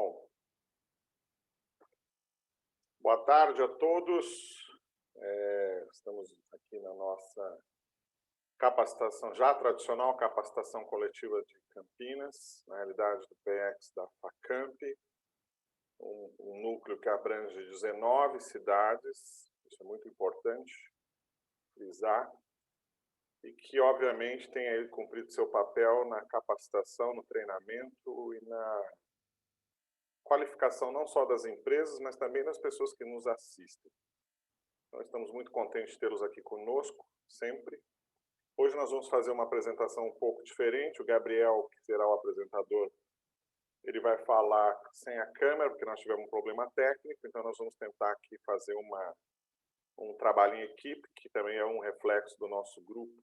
Bom, boa tarde a todos. Estamos aqui na nossa capacitação, já tradicional capacitação coletiva de Campinas, na realidade do PX da Facamp, um núcleo que abrange 19 cidades, isso é muito importante frisar, e que obviamente tem aí cumprido seu papel na capacitação, no treinamento e na qualificação não só das empresas, mas também das pessoas que nos assistem. Nós estamos muito contentes de tê-los aqui conosco, sempre. Hoje nós vamos fazer uma apresentação um pouco diferente. O Gabriel, que será o apresentador, ele vai falar sem a câmera, porque nós tivemos um problema técnico, então nós vamos tentar aqui fazer um trabalho em equipe, que também é um reflexo do nosso grupo.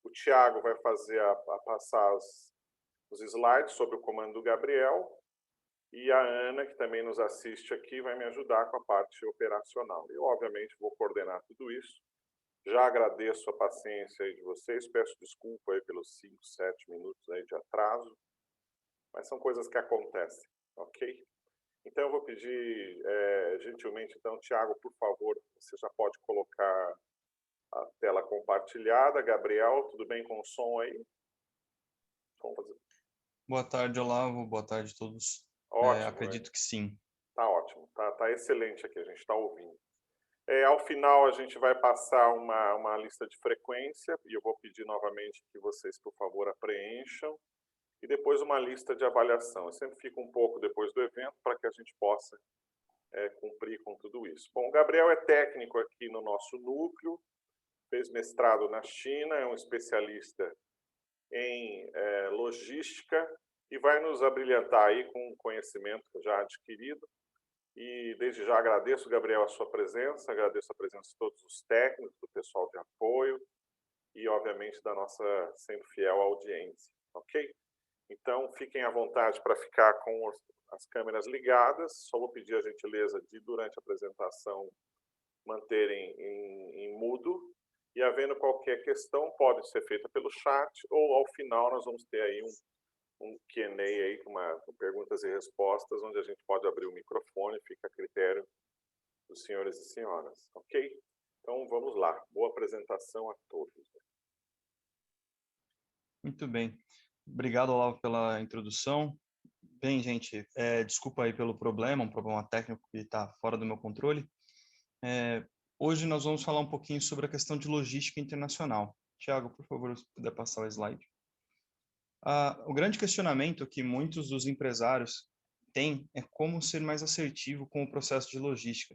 O Thiago vai fazer passar os slides sobre o comando do Gabriel, e a Ana, que também nos assiste aqui, vai me ajudar com a parte operacional. Eu, obviamente, vou coordenar tudo isso. Já agradeço a paciência aí de vocês, peço desculpa aí pelos 5, 7 minutos aí de atraso, mas são coisas que acontecem, ok? Então, eu vou pedir, gentilmente, então, Thiago, por favor, você já pode colocar a tela compartilhada. Gabriel, tudo bem com o som aí? Vamos fazer. Boa tarde, Olavo. Boa tarde a todos. Ótimo. Acredito que sim. Tá ótimo, tá excelente aqui, a gente está ouvindo. Ao final, a gente vai passar uma lista de frequência, e eu vou pedir novamente que vocês, por favor, a preencham, e depois uma lista de avaliação. Eu sempre fico um pouco depois do evento para que a gente possa cumprir com tudo isso. Bom, o Gabriel é técnico aqui no nosso núcleo, fez mestrado na China, é um especialista em logística e vai nos abrilhantar aí com o conhecimento já adquirido. E desde já agradeço, Gabriel, a sua presença, agradeço a presença de todos os técnicos, do pessoal de apoio e, obviamente, da nossa sempre fiel audiência, ok? Então, fiquem à vontade para ficar com as câmeras ligadas. Só vou pedir a gentileza de, durante a apresentação, manterem em mudo. E, havendo qualquer questão, pode ser feita pelo chat ou, ao final, nós vamos ter aí um Q&A aí com perguntas e respostas, onde a gente pode abrir o microfone, fica a critério dos senhores e senhoras, ok? Então, vamos lá. Boa apresentação a todos. Muito bem. Obrigado, Olavo, pela introdução. Bem, gente, desculpa aí pelo problema, um problema técnico que está fora do meu controle. Hoje nós vamos falar um pouquinho sobre a questão de logística internacional. Tiago, por favor, se puder passar o slide. O grande questionamento que muitos dos empresários têm é como ser mais assertivo com o processo de logística.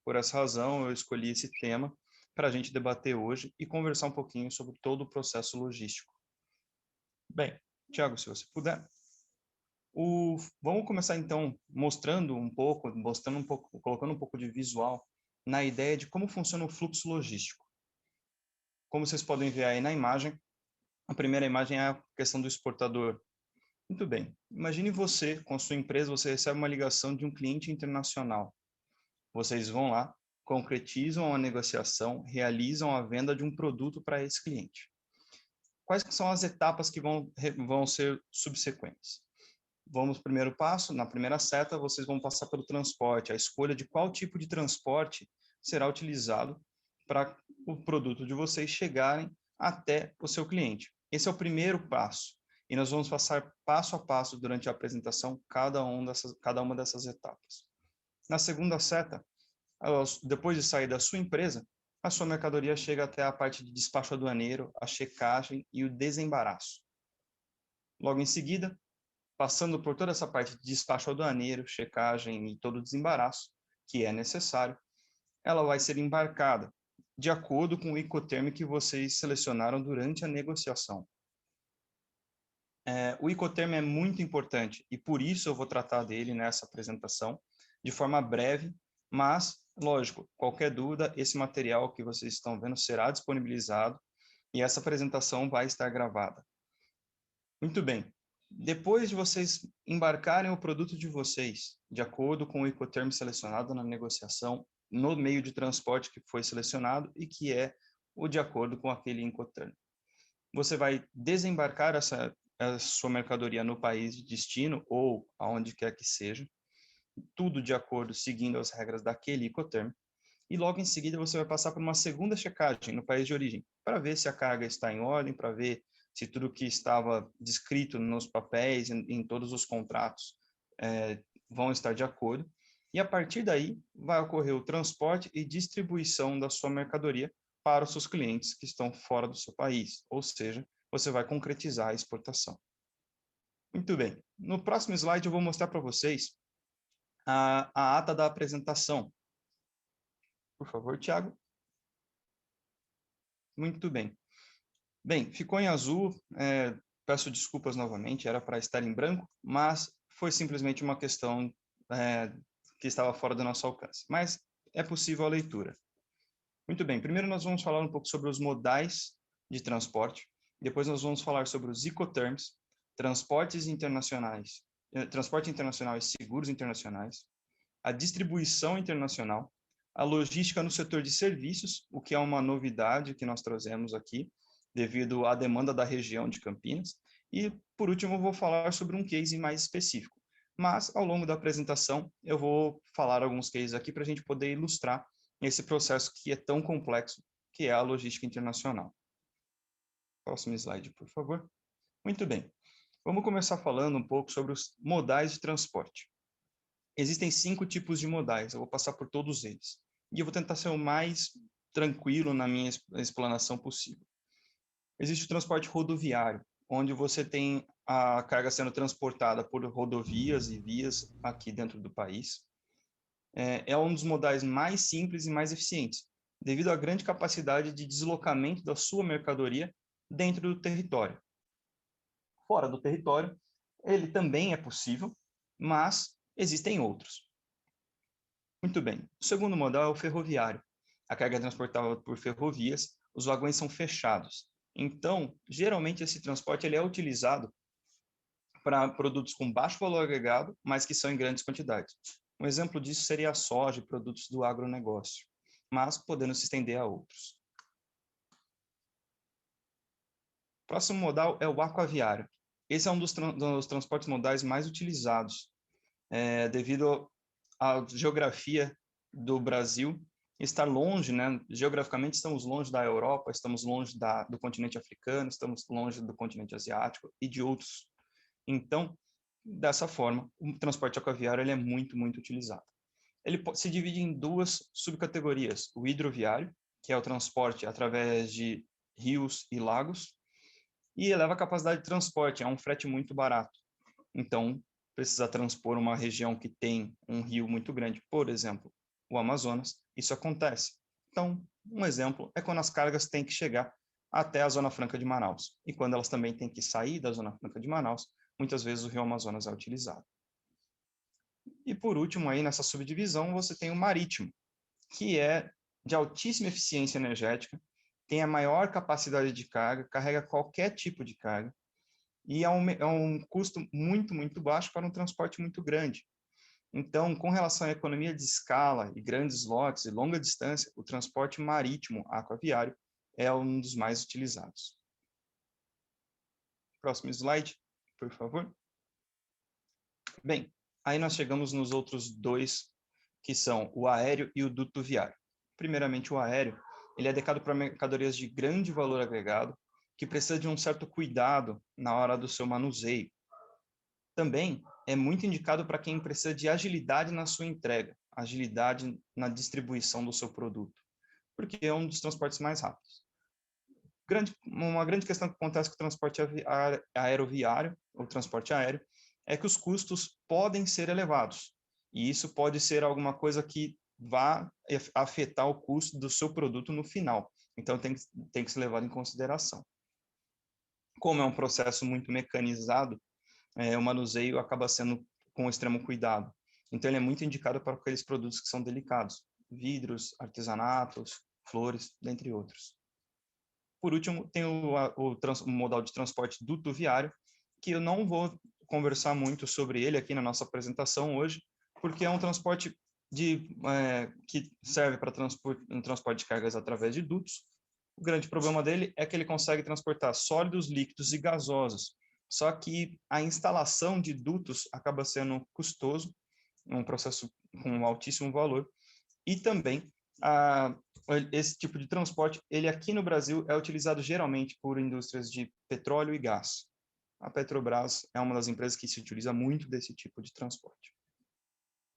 Por essa razão, eu escolhi esse tema para a gente debater hoje e conversar um pouquinho sobre todo o processo logístico. Bem, Tiago, se você puder. Vamos começar então mostrando um pouco, colocando um pouco de visual na ideia de como funciona o fluxo logístico. Como vocês podem ver aí na imagem, a primeira imagem é a questão do exportador. Muito bem. Imagine você, com a sua empresa, você recebe uma ligação de um cliente internacional. Vocês vão lá, concretizam a negociação, realizam a venda de um produto para esse cliente. Quais são as etapas que vão ser subsequentes? Vamos primeiro passo, na primeira seta, vocês vão passar pelo transporte, a escolha de qual tipo de transporte será utilizado para o produto de vocês chegarem até o seu cliente. Esse é o primeiro passo, e nós vamos passar passo a passo durante a apresentação cada uma dessas etapas. Na segunda seta, depois de sair da sua empresa, a sua mercadoria chega até a parte de despacho aduaneiro, a checagem e o desembaraço. Logo em seguida, passando por toda essa parte de despacho aduaneiro, checagem e todo o desembaraço que é necessário, ela vai ser embarcada de acordo com o Incoterm que vocês selecionaram durante a negociação. O Incoterm é muito importante e por isso eu vou tratar dele nessa apresentação de forma breve, mas, lógico, qualquer dúvida, esse material que vocês estão vendo será disponibilizado e essa apresentação vai estar gravada. Muito bem. Depois de vocês embarcarem o produto de vocês, de acordo com o Incoterm selecionado na negociação, no meio de transporte que foi selecionado e que é o de acordo com aquele Incoterm. Você vai desembarcar a sua mercadoria no país de destino ou aonde quer que seja, tudo de acordo, seguindo as regras daquele Incoterm, e logo em seguida você vai passar por uma segunda checagem no país de origem, para ver se a carga está em ordem, para ver se tudo que estava descrito nos papéis, em todos os contratos, vão estar de acordo. E a partir daí vai ocorrer o transporte e distribuição da sua mercadoria para os seus clientes que estão fora do seu país, ou seja, você vai concretizar a exportação. Muito bem. No próximo slide eu vou mostrar para vocês a ata da apresentação. Por favor, Tiago. Muito bem. Bem, ficou em azul, peço desculpas novamente, era para estar em branco, mas foi simplesmente uma questão que estava fora do nosso alcance. Mas é possível a leitura. Muito bem, primeiro nós vamos falar um pouco sobre os modais de transporte, depois nós vamos falar sobre os Incoterms, transporte internacional e seguros internacionais, a distribuição internacional, a logística no setor de serviços, o que é uma novidade que nós trazemos aqui, devido à demanda da região de Campinas, e, por último, eu vou falar sobre um case mais específico. Mas, ao longo da apresentação, eu vou falar alguns cases aqui para a gente poder ilustrar esse processo que é tão complexo, que é a logística internacional. Próximo slide, por favor. Muito bem. Vamos começar falando um pouco sobre os modais de transporte. Existem 5 tipos de modais, eu vou passar por todos eles. E eu vou tentar ser o mais tranquilo na minha explanação possível. Existe o transporte rodoviário, onde você tem a carga sendo transportada por rodovias e vias aqui dentro do país. É um dos modais mais simples e mais eficientes, devido à grande capacidade de deslocamento da sua mercadoria dentro do território. Fora do território, ele também é possível, mas existem outros. Muito bem. O segundo modal é o ferroviário. A carga é transportada por ferrovias, os vagões são fechados. Então, geralmente esse transporte ele é utilizado para produtos com baixo valor agregado, mas que são em grandes quantidades. Um exemplo disso seria a soja e produtos do agronegócio, mas podendo se estender a outros. O próximo modal é o aquaviário. Esse é um dos transportes modais mais utilizados, devido à geografia do Brasil estar longe, né? Geograficamente estamos longe da Europa, estamos longe do continente africano, estamos longe do continente asiático e de outros. Então, dessa forma, o transporte aquaviário ele é muito, muito utilizado. Ele se divide em 2 subcategorias, o hidroviário, que é o transporte através de rios e lagos, e eleva a capacidade de transporte, é um frete muito barato. Então, precisa transpor uma região que tem um rio muito grande, por exemplo, o Amazonas, isso acontece. Então, um exemplo é quando as cargas têm que chegar até a Zona Franca de Manaus. E quando elas também têm que sair da Zona Franca de Manaus, muitas vezes o rio Amazonas é utilizado. E por último, aí nessa subdivisão, você tem o marítimo, que é de altíssima eficiência energética, tem a maior capacidade de carga, carrega qualquer tipo de carga, e é um custo muito, muito baixo para um transporte muito grande. Então, com relação à economia de escala e grandes lotes e longa distância, o transporte marítimo aquaviário é um dos mais utilizados. Próximo slide, por favor. Bem, aí nós chegamos nos outros 2, que são o aéreo e o duto viário. Primeiramente, o aéreo, ele é adequado para mercadorias de grande valor agregado, que precisa de um certo cuidado na hora do seu manuseio. Também é muito indicado para quem precisa de agilidade na sua entrega, agilidade na distribuição do seu produto, porque é um dos transportes mais rápidos. Uma grande questão que acontece com o transporte aeroviário, ou transporte aéreo, é que os custos podem ser elevados, e isso pode ser alguma coisa que vá afetar o custo do seu produto no final. Então, tem que ser levado em consideração. Como é um processo muito mecanizado, o manuseio acaba sendo com extremo cuidado. Então, ele é muito indicado para aqueles produtos que são delicados, vidros, artesanatos, flores, dentre outros. Por último, tem o modal de transporte dutoviário, que eu não vou conversar muito sobre ele aqui na nossa apresentação hoje, porque é um transporte que serve para transporte de cargas através de dutos. O grande problema dele é que ele consegue transportar sólidos, líquidos e gasosos, Só que a instalação de dutos acaba sendo custoso, um processo com um altíssimo valor, e também esse tipo de transporte, ele aqui no Brasil é utilizado geralmente por indústrias de petróleo e gás. A Petrobras é uma das empresas que se utiliza muito desse tipo de transporte.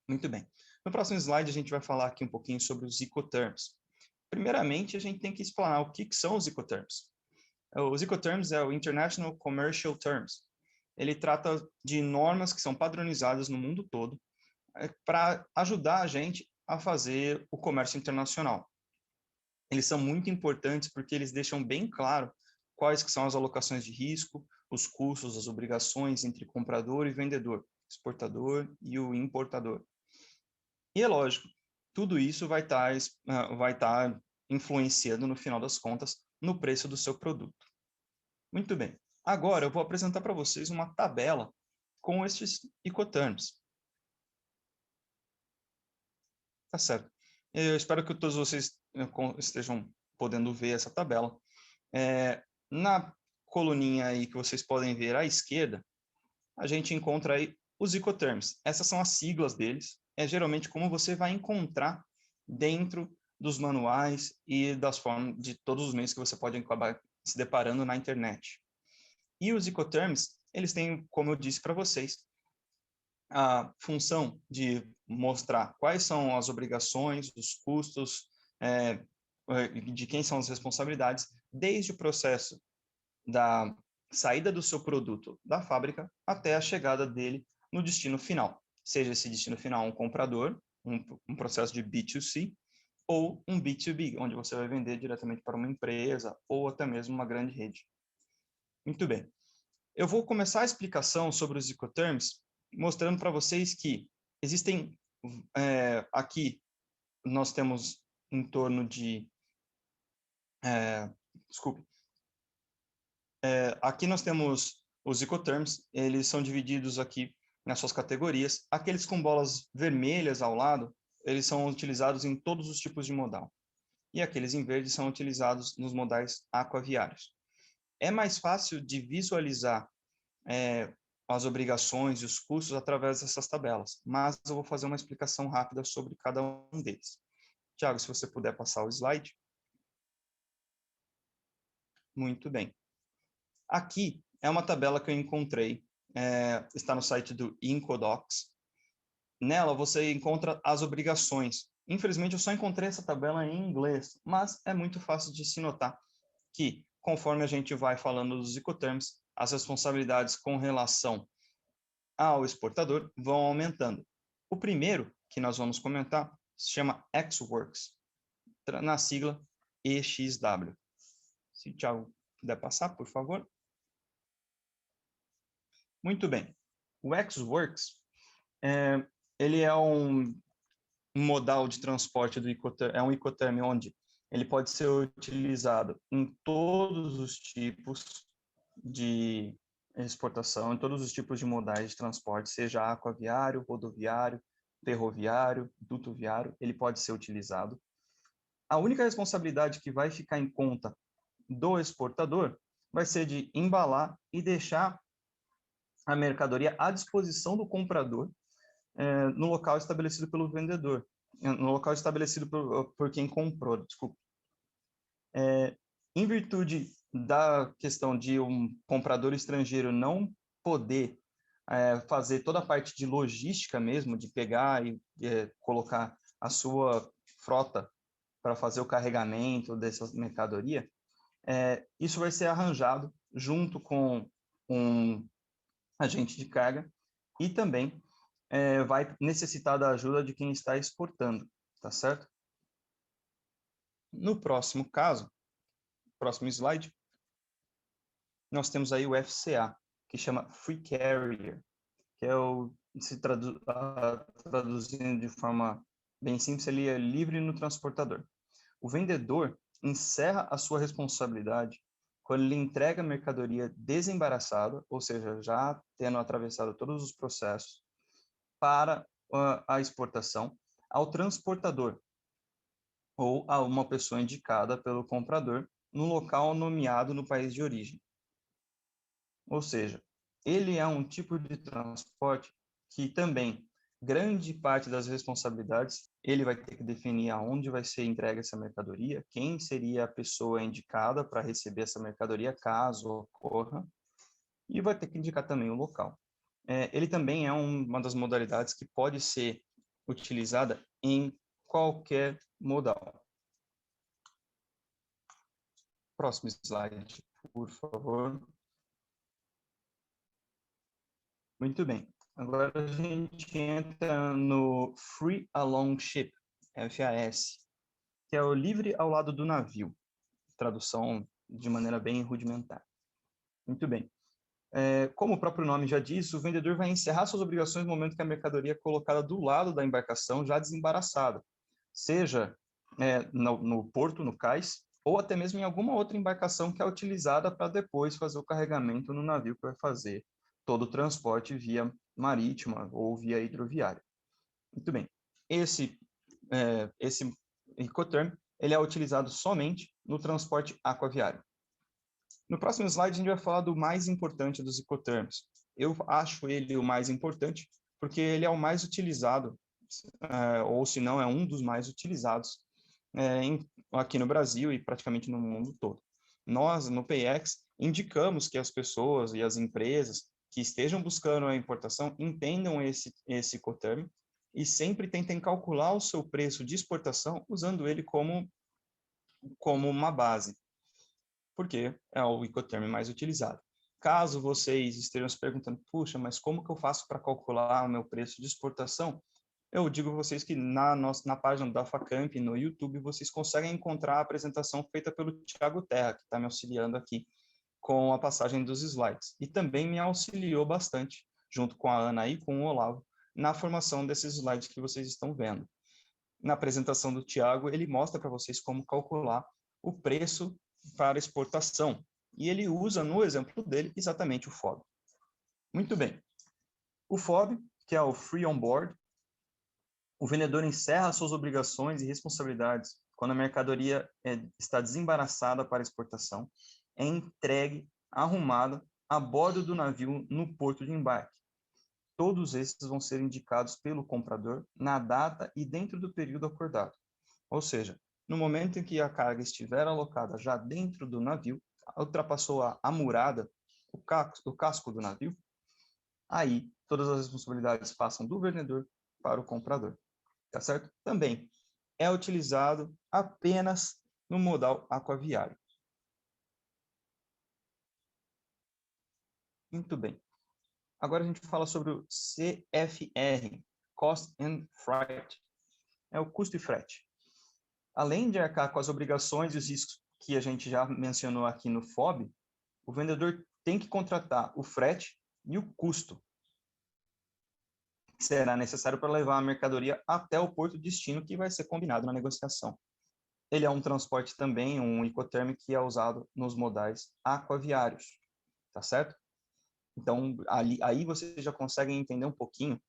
Muito bem. No próximo slide, a gente vai falar aqui um pouquinho sobre os Incoterms. Primeiramente, a gente tem que explanar o que são os Incoterms. Os Incoterms é o International Commercial Terms. Ele trata de normas que são padronizadas no mundo todo para ajudar a gente a fazer o comércio internacional. Eles são muito importantes porque eles deixam bem claro quais que são as alocações de risco, os custos, as obrigações entre comprador e vendedor, exportador e o importador. E é lógico, tudo isso vai estar influenciando, no final das contas, no preço do seu produto. Muito bem. Agora eu vou apresentar para vocês uma tabela com estes Incoterms. Tá certo. Eu espero que todos vocês estejam podendo ver essa tabela. Na coluninha aí que vocês podem ver à esquerda, a gente encontra aí os Incoterms. Essas são as siglas deles. É geralmente como você vai encontrar dentro dos manuais e das formas de todos os meios que você pode acabar se deparando na internet. E os Incoterms, eles têm, como eu disse para vocês, a função de mostrar quais são as obrigações, os custos, de quem são as responsabilidades, desde o processo da saída do seu produto da fábrica até a chegada dele no destino final. Seja esse destino final um comprador, um processo de B2C, ou um B2B, onde você vai vender diretamente para uma empresa ou até mesmo uma grande rede. Muito bem. Eu vou começar a explicação sobre os Incoterms mostrando para vocês que existem, aqui nós temos em torno de, desculpe, aqui nós temos os Incoterms, eles são divididos aqui nas suas categorias. Aqueles com bolas vermelhas ao lado, eles são utilizados em todos os tipos de modal. E aqueles em verde são utilizados nos modais aquaviários. É mais fácil de visualizar as obrigações e os custos através dessas tabelas, mas eu vou fazer uma explicação rápida sobre cada um deles. Tiago, se você puder passar o slide. Muito bem. Aqui é uma tabela que eu encontrei, está no site do Incodocs. Nela você encontra as obrigações. Infelizmente eu só encontrei essa tabela em inglês, mas é muito fácil de se notar que, conforme a gente vai falando dos Incoterms, as responsabilidades com relação ao exportador vão aumentando. O primeiro que nós vamos comentar se chama Ex-Works, na sigla EXW. Se o Thiago puder passar, por favor. Muito bem. O Ex-Works, ele é um modal de transporte do Incoterm, é um Incoterm onde ele pode ser utilizado em todos os tipos de exportação, em todos os tipos de modais de transporte, seja aquaviário, rodoviário, ferroviário, dutoviário, ele pode ser utilizado. A única responsabilidade que vai ficar em conta do exportador vai ser de embalar e deixar a mercadoria à disposição do comprador no local estabelecido pelo vendedor, no local estabelecido por quem comprou, desculpa. Em virtude da questão de um comprador estrangeiro não poder fazer toda a parte de logística mesmo, de pegar e colocar a sua frota para fazer o carregamento dessa mercadoria, isso vai ser arranjado junto com um agente de carga e também vai necessitar da ajuda de quem está exportando, tá certo? No próximo caso, próximo slide, nós temos aí o FCA, que chama Free Carrier, que é traduzindo de forma bem simples, ele é livre no transportador. O vendedor encerra a sua responsabilidade quando ele entrega a mercadoria desembaraçada, ou seja, já tendo atravessado todos os processos, para a exportação ao transportador ou a uma pessoa indicada pelo comprador no local nomeado no país de origem. Ou seja, ele é um tipo de transporte que também, grande parte das responsabilidades, ele vai ter que definir aonde vai ser entregue essa mercadoria, quem seria a pessoa indicada para receber essa mercadoria, caso ocorra, e vai ter que indicar também o local. Ele também é uma das modalidades que pode ser utilizada em qualquer modal. Próximo slide, por favor. Muito bem. Agora a gente entra no Free Along Ship, FAS, que é o livre ao lado do navio. Tradução de maneira bem rudimentar. Muito bem. Como o próprio nome já diz, o vendedor vai encerrar suas obrigações no momento que a mercadoria é colocada do lado da embarcação já desembaraçada, seja no porto, no cais, ou até mesmo em alguma outra embarcação que é utilizada para depois fazer o carregamento no navio que vai fazer todo o transporte via marítima ou via hidroviária. Muito bem. Esse Incoterm, ele é utilizado somente no transporte aquaviário. No próximo slide, a gente vai falar do mais importante dos Incoterms. Eu acho ele o mais importante porque ele é o mais utilizado, ou se não, é um dos mais utilizados aqui no Brasil e praticamente no mundo todo. Nós, no PX, indicamos que as pessoas e as empresas que estejam buscando a importação entendam esse Incoterm e sempre tentem calcular o seu preço de exportação usando ele como uma base, porque é o Incoterm mais utilizado. Caso vocês estejam se perguntando, puxa, mas como que eu faço para calcular o meu preço de exportação? Eu digo a vocês que na página da Facamp, no YouTube, vocês conseguem encontrar a apresentação feita pelo Thiago Terra, que está me auxiliando aqui com a passagem dos slides. E também me auxiliou bastante, junto com a Ana e com o Olavo, na formação desses slides que vocês estão vendo. Na apresentação do Thiago, ele mostra para vocês como calcular o preço para exportação. E ele usa, no exemplo dele, exatamente o FOB. Muito bem. O FOB, que é o Free On Board, o vendedor encerra suas obrigações e responsabilidades quando a mercadoria está desembaraçada para exportação, é entregue, arrumada, a bordo do navio no porto de embarque. Todos esses vão ser indicados pelo comprador na data e dentro do período acordado. Ou seja, no momento em que a carga estiver alocada já dentro do navio, ultrapassou a amurada, o casco do navio, aí todas as responsabilidades passam do vendedor para o comprador. Tá certo? Também é utilizado apenas no modal aquaviário. Muito bem. Agora a gente fala sobre o CFR, Cost and Freight. É o custo e frete. Além de arcar com as obrigações e os riscos que a gente já mencionou aqui no FOB, o vendedor tem que contratar o frete e o custo que será necessário para levar a mercadoria até o porto de destino que vai ser combinado na negociação. Ele é um transporte também, um Incoterm que é usado nos modais aquaviários, tá certo? Então, aí vocês já conseguem entender um pouquinho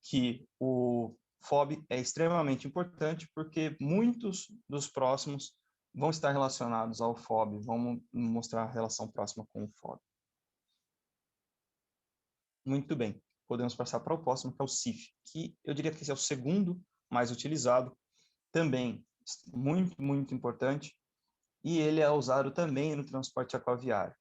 que o FOB é extremamente importante porque muitos dos próximos vão estar relacionados ao FOB, vão mostrar a relação próxima com o FOB. Muito bem, podemos passar para o próximo, que é o CIF, que eu diria que esse é o segundo mais utilizado, também muito, muito importante, e ele é usado também no transporte aquaviário.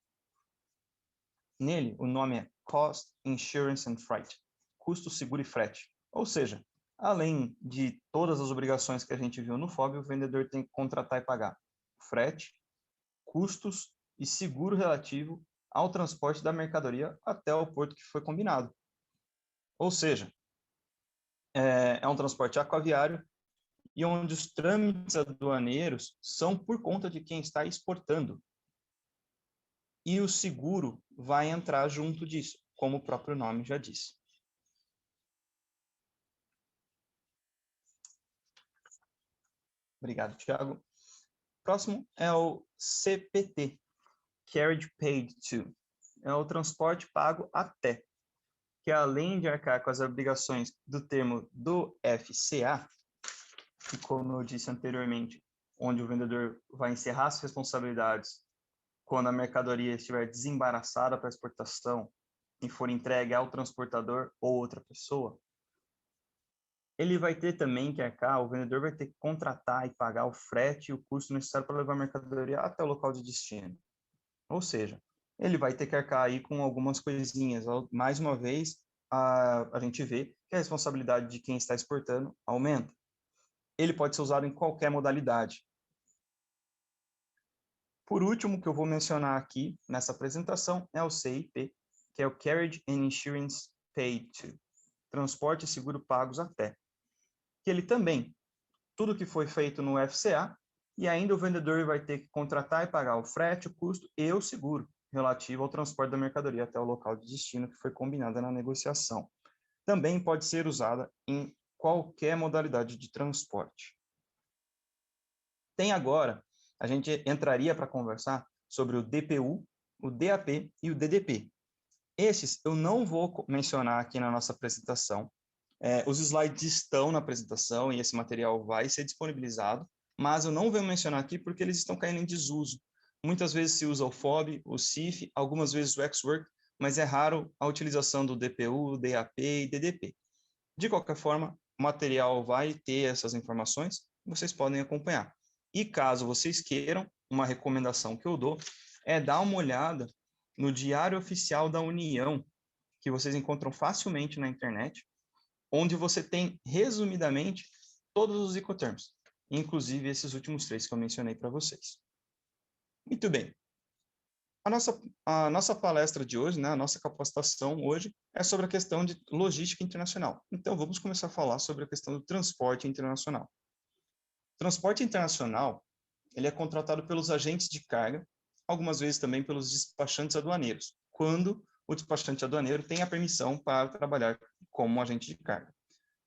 Nele, o nome é Cost, Insurance and Freight, custo, seguro e frete. Ou seja, além de todas as obrigações que a gente viu no FOB, o vendedor tem que contratar e pagar frete, custos e seguro relativo ao transporte da mercadoria até o porto que foi combinado. Ou seja, é um transporte aquaviário e onde os trâmites aduaneiros são por conta de quem está exportando. E o seguro vai entrar junto disso, como o próprio nome já diz. Obrigado, Thiago. Próximo é o CPT, Carriage Paid To. É o transporte pago até, que além de arcar com as obrigações do termo do FCA, que como eu disse anteriormente, onde o vendedor vai encerrar as responsabilidades quando a mercadoria estiver desembaraçada para exportação e for entregue ao transportador ou outra pessoa, ele vai ter também que arcar, o vendedor vai ter que contratar e pagar o frete e o custo necessário para levar a mercadoria até o local de destino. Ou seja, ele vai ter que arcar aí com algumas coisinhas. Mais uma vez, a gente vê que a responsabilidade de quem está exportando aumenta. Ele pode ser usado em qualquer modalidade. Por último, que eu vou mencionar aqui nessa apresentação é o CIP, que é o Carriage and Insurance Paid To, transporte e seguro pagos até. Que ele também, tudo que foi feito no FCA, e ainda o vendedor vai ter que contratar e pagar o frete, o custo e o seguro relativo ao transporte da mercadoria até o local de destino que foi combinada na negociação. Também pode ser usada em qualquer modalidade de transporte. Tem agora, a gente entraria para conversar sobre o DPU, o DAP e o DDP. Esses eu não vou mencionar aqui na nossa apresentação. Os slides estão na apresentação e esse material vai ser disponibilizado, mas eu não vou mencionar aqui porque eles estão caindo em desuso. Muitas vezes se usa o FOB, o CIF, algumas vezes o X-Work, mas é raro a utilização do DPU, DAP e DDP. De qualquer forma, o material vai ter essas informações, vocês podem acompanhar. E caso vocês queiram, uma recomendação que eu dou é dar uma olhada no Diário Oficial da União, que vocês encontram facilmente na internet, onde você tem, resumidamente, todos os Incoterms, inclusive esses últimos 3 que eu mencionei para vocês. Muito bem. A nossa palestra de hoje, né, a nossa capacitação hoje, é sobre a questão de logística internacional. Então, vamos começar a falar sobre a questão do transporte internacional. O transporte internacional, ele é contratado pelos agentes de carga, algumas vezes também pelos despachantes aduaneiros, quando o despachante aduaneiro tem a permissão para trabalhar como agente de carga.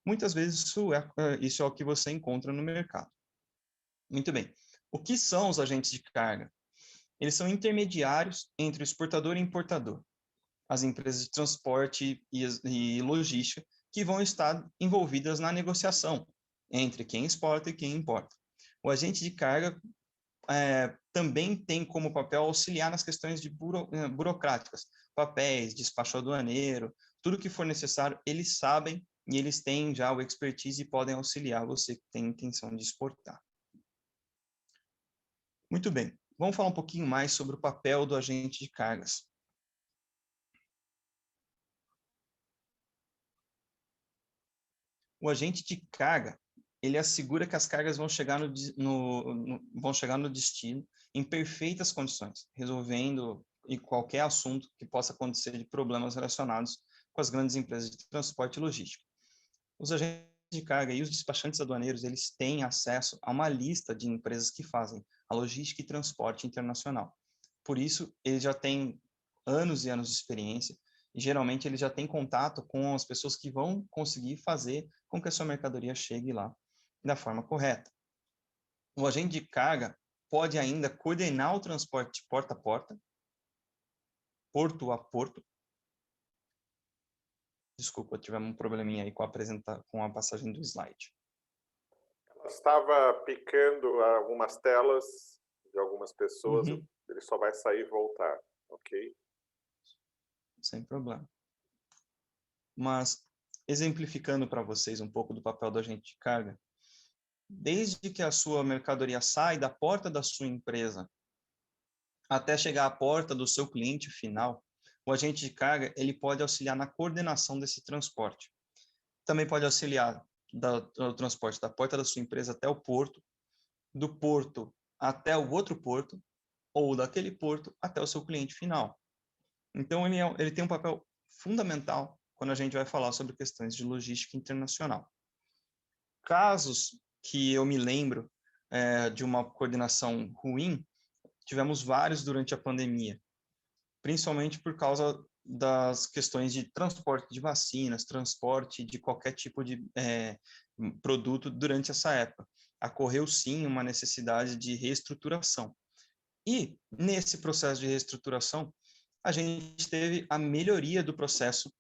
Muitas vezes isso é o que você encontra no mercado. Muito bem. O que são os agentes de carga? Eles são intermediários entre o exportador e importador, as empresas de transporte e logística que vão estar envolvidas na negociação entre quem exporta e quem importa. O agente de carga também tem como papel auxiliar nas questões de burocráticas, papéis, despacho aduaneiro, tudo que for necessário, eles sabem e eles têm já o expertise e podem auxiliar você que tem intenção de exportar. Muito bem, vamos falar um pouquinho mais sobre o papel do agente de cargas. O agente de carga, ele assegura que as cargas vão chegar no destino em perfeitas condições, resolvendo qualquer assunto que possa acontecer de problemas relacionados com as grandes empresas de transporte e logística. Os agentes de carga e os despachantes aduaneiros, eles têm acesso a uma lista de empresas que fazem a logística e transporte internacional. Por isso, eles já têm anos e anos de experiência e geralmente eles já têm contato com as pessoas que vão conseguir fazer com que a sua mercadoria chegue lá da forma correta. O agente de carga pode ainda coordenar o transporte de porta a porta, porto a porto. Desculpa, tivemos um probleminha aí com a passagem do slide. Estava picando algumas telas de algumas pessoas, ele só vai sair e voltar, ok? Sem problema. Mas, exemplificando para vocês um pouco do papel do agente de carga, desde que a sua mercadoria sai da porta da sua empresa até chegar à porta do seu cliente final, o agente de carga ele pode auxiliar na coordenação desse transporte. Também pode auxiliar do transporte da porta da sua empresa até o porto, do porto até o outro porto, ou daquele porto até o seu cliente final. Então, ele tem um papel fundamental quando a gente vai falar sobre questões de logística internacional. Casos que eu me lembro de uma coordenação ruim, tivemos vários durante a pandemia, principalmente por causa das questões de transporte de vacinas, transporte de qualquer tipo de produto durante essa época. Ocorreu sim uma necessidade de reestruturação. E nesse processo de reestruturação, a gente teve a melhoria do processo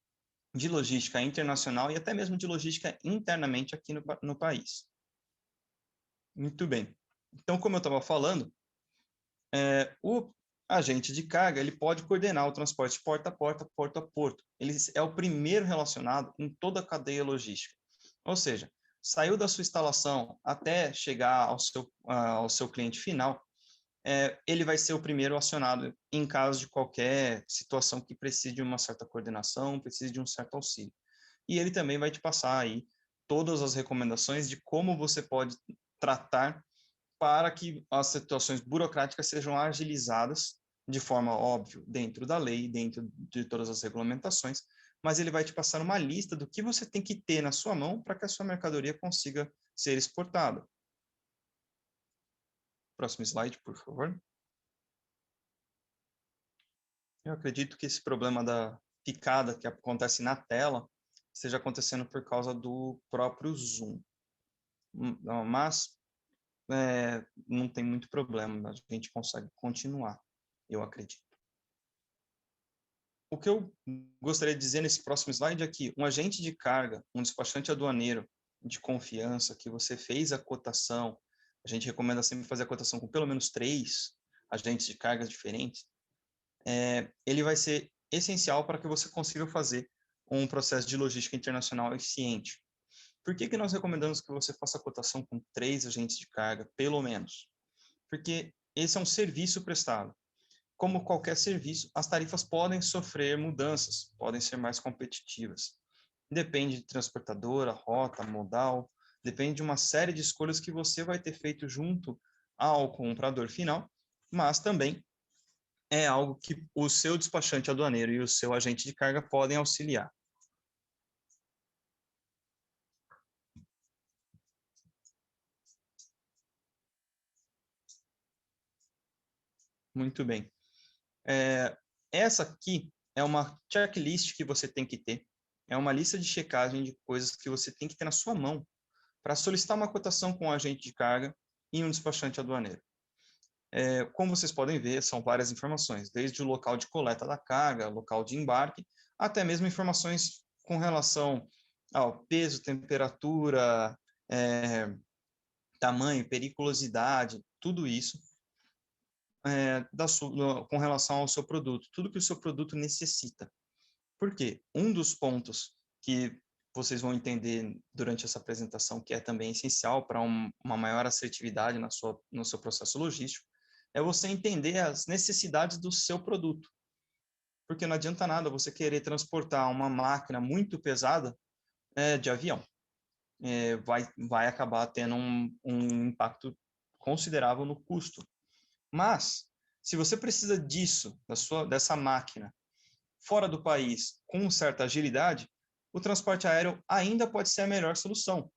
de logística internacional e até mesmo de logística internamente aqui no país. Muito bem. Então, como eu estava falando, o agente de carga, ele pode coordenar o transporte porta a porta, porto a porto. Ele é o primeiro relacionado em toda a cadeia logística. Ou seja, saiu da sua instalação até chegar ao seu cliente final, ele vai ser o primeiro acionado em caso de qualquer situação que precise de uma certa coordenação, precise de um certo auxílio. E ele também vai te passar aí todas as recomendações de como você pode tratar para que as situações burocráticas sejam agilizadas de forma óbvia, dentro da lei, dentro de todas as regulamentações, mas ele vai te passar uma lista do que você tem que ter na sua mão para que a sua mercadoria consiga ser exportada. Próximo slide, por favor. Eu acredito que esse problema da picada que acontece na tela esteja acontecendo por causa do próprio Zoom. Mas não tem muito problema, a gente consegue continuar, eu acredito. O que eu gostaria de dizer nesse próximo slide é que um agente de carga, um despachante aduaneiro de confiança, que você fez a cotação, a gente recomenda sempre fazer a cotação com pelo menos 3 agentes de cargas diferentes, ele vai ser essencial para que você consiga fazer um processo de logística internacional eficiente. Por que nós recomendamos que você faça a cotação com 3 agentes de carga, pelo menos? Porque esse é um serviço prestado. Como qualquer serviço, as tarifas podem sofrer mudanças, podem ser mais competitivas. Depende de transportadora, rota, modal, depende de uma série de escolhas que você vai ter feito junto ao comprador final, mas também é algo que o seu despachante aduaneiro e o seu agente de carga podem auxiliar. Muito bem. Essa aqui é uma checklist que você tem que ter. É uma lista de checagem de coisas que você tem que ter na sua mão para solicitar uma cotação com um agente de carga e um despachante aduaneiro. Como vocês podem ver, são várias informações, desde o local de coleta da carga, local de embarque, até mesmo informações com relação ao peso, temperatura, tamanho, periculosidade, tudo isso com relação ao seu produto, tudo que o seu produto necessita. Por quê? Um dos pontos que vocês vão entender durante essa apresentação, que é também essencial para uma maior assertividade no seu processo logístico, é você entender as necessidades do seu produto. Porque não adianta nada você querer transportar uma máquina muito pesada de avião. Vai acabar tendo um impacto considerável no custo. Mas, se você precisa dessa máquina, fora do país, com certa agilidade, o transporte aéreo ainda pode ser a melhor solução.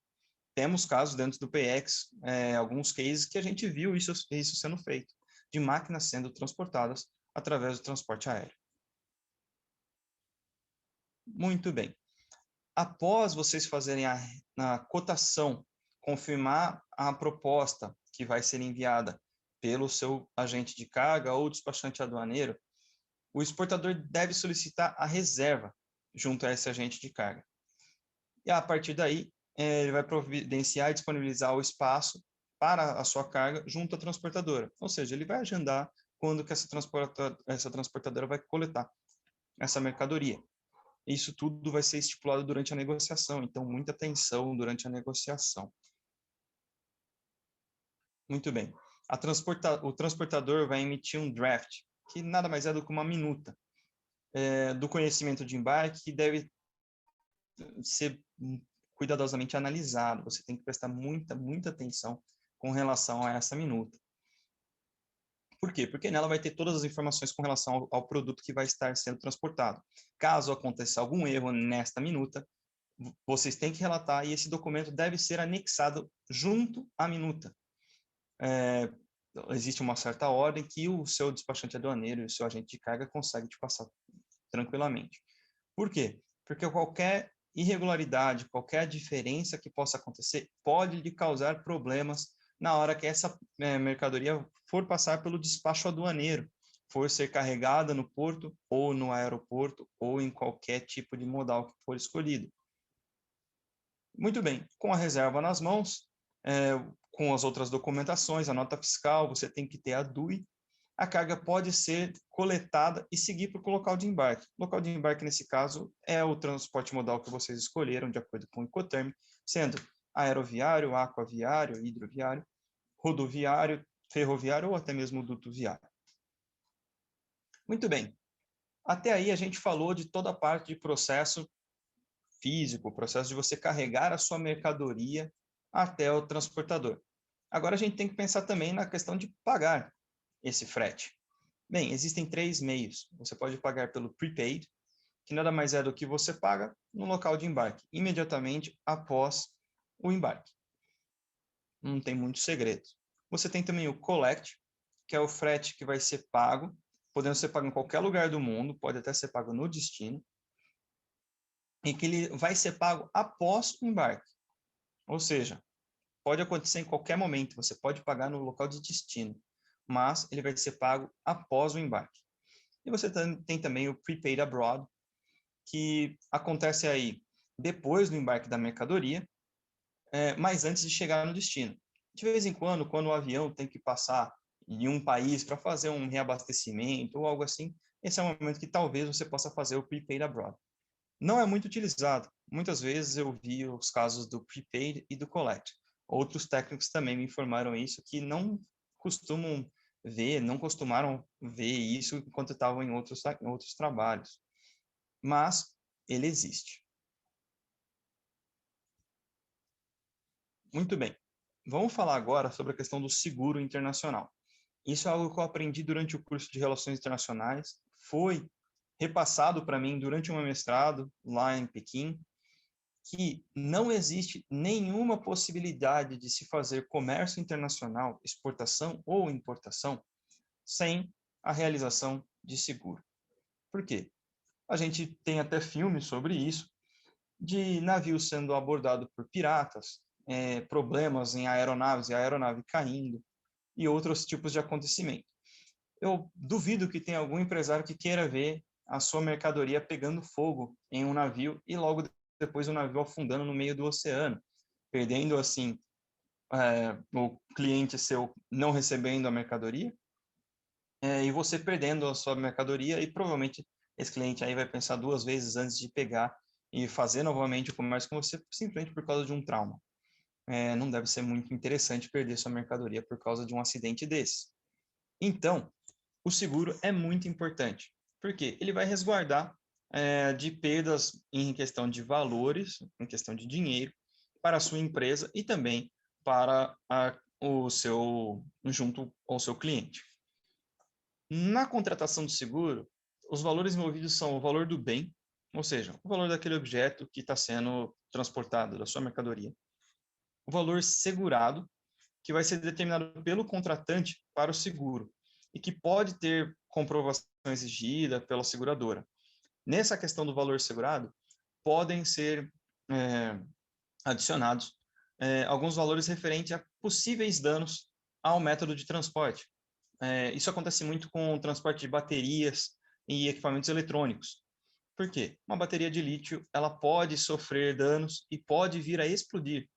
Temos casos dentro do PX, alguns cases que a gente viu isso sendo feito, de máquinas sendo transportadas através do transporte aéreo. Muito bem. Após vocês fazerem a cotação, confirmar a proposta que vai ser enviada pelo seu agente de carga ou despachante aduaneiro, o exportador deve solicitar a reserva junto a esse agente de carga. E a partir daí, ele vai providenciar e disponibilizar o espaço para a sua carga junto à transportadora. Ou seja, ele vai agendar quando que essa transportadora vai coletar essa mercadoria. Isso tudo vai ser estipulado durante a negociação, então muita atenção durante a negociação. Muito bem. O transportador vai emitir um draft, que nada mais é do que uma minuta do conhecimento de embarque, que deve ser cuidadosamente analisado. Você tem que prestar muita atenção com relação a essa minuta. Por quê? Porque nela vai ter todas as informações com relação ao produto que vai estar sendo transportado. Caso aconteça algum erro nesta minuta, vocês têm que relatar e esse documento deve ser anexado junto à minuta. Existe uma certa ordem que o seu despachante aduaneiro e o seu agente de carga consegue te passar tranquilamente. Por quê? Porque qualquer irregularidade, qualquer diferença que possa acontecer pode lhe causar problemas na hora que essa mercadoria for passar pelo despacho aduaneiro, for ser carregada no porto ou no aeroporto ou em qualquer tipo de modal que for escolhido. Muito bem, com a reserva nas mãos, com as outras documentações, a nota fiscal, você tem que ter a DUI, a carga pode ser coletada e seguir para o local de embarque. O local de embarque, nesse caso, é o transporte modal que vocês escolheram, de acordo com o Incoterm, sendo aeroviário, aquaviário, hidroviário, rodoviário, ferroviário ou até mesmo duto viário. Muito bem. Até aí a gente falou de toda a parte de processo físico, o processo de você carregar a sua mercadoria até o transportador. Agora a gente tem que pensar também na questão de pagar esse frete. Bem, existem 3 meios. Você pode pagar pelo prepaid, que nada mais é do que você paga no local de embarque, imediatamente após o embarque. Não tem muito segredo. Você tem também o collect, que é o frete que vai ser pago, podendo ser pago em qualquer lugar do mundo, pode até ser pago no destino, e que ele vai ser pago após o embarque. Ou seja, pode acontecer em qualquer momento, você pode pagar no local de destino, mas ele vai ser pago após o embarque. E você tem também o prepaid abroad, que acontece aí depois do embarque da mercadoria, mas antes de chegar no destino. De vez em quando o avião tem que passar em um país para fazer um reabastecimento ou algo assim, esse é o momento que talvez você possa fazer o prepaid abroad. Não é muito utilizado. Muitas vezes eu vi os casos do prepaid e do collect. Outros técnicos também me informaram isso, que não costumaram ver isso enquanto estavam em outros trabalhos. Mas ele existe. Muito bem. Vamos falar agora sobre a questão do seguro internacional. Isso é algo que eu aprendi durante o curso de Relações Internacionais. Foi repassado para mim durante o meu mestrado lá em Pequim, que não existe nenhuma possibilidade de se fazer comércio internacional, exportação ou importação, sem a realização de seguro. Por quê? A gente tem até filmes sobre isso, de navios sendo abordados por piratas, problemas em aeronaves e a aeronave caindo, e outros tipos de acontecimento. Eu duvido que tenha algum empresário que queira ver a sua mercadoria pegando fogo em um navio e logo depois o navio afundando no meio do oceano, perdendo assim o cliente seu não recebendo a mercadoria e você perdendo a sua mercadoria e provavelmente esse cliente aí vai pensar 2 vezes antes de pegar e fazer novamente o comércio com você simplesmente por causa de um trauma. Não deve ser muito interessante perder sua mercadoria por causa de um acidente desse. Então, o seguro é muito importante, porque ele vai resguardar de perdas em questão de valores, em questão de dinheiro, para a sua empresa e também para junto ao seu cliente. Na contratação do seguro, os valores envolvidos são o valor do bem, ou seja, o valor daquele objeto que está sendo transportado, da sua mercadoria, o valor segurado, que vai ser determinado pelo contratante para o seguro e que pode ter comprovação exigida pela seguradora. Nessa questão do valor segurado, podem ser adicionados alguns valores referentes a possíveis danos ao método de transporte. Isso acontece muito com o transporte de baterias e equipamentos eletrônicos. Por quê? Uma bateria de lítio ela pode sofrer danos e pode vir a explodir.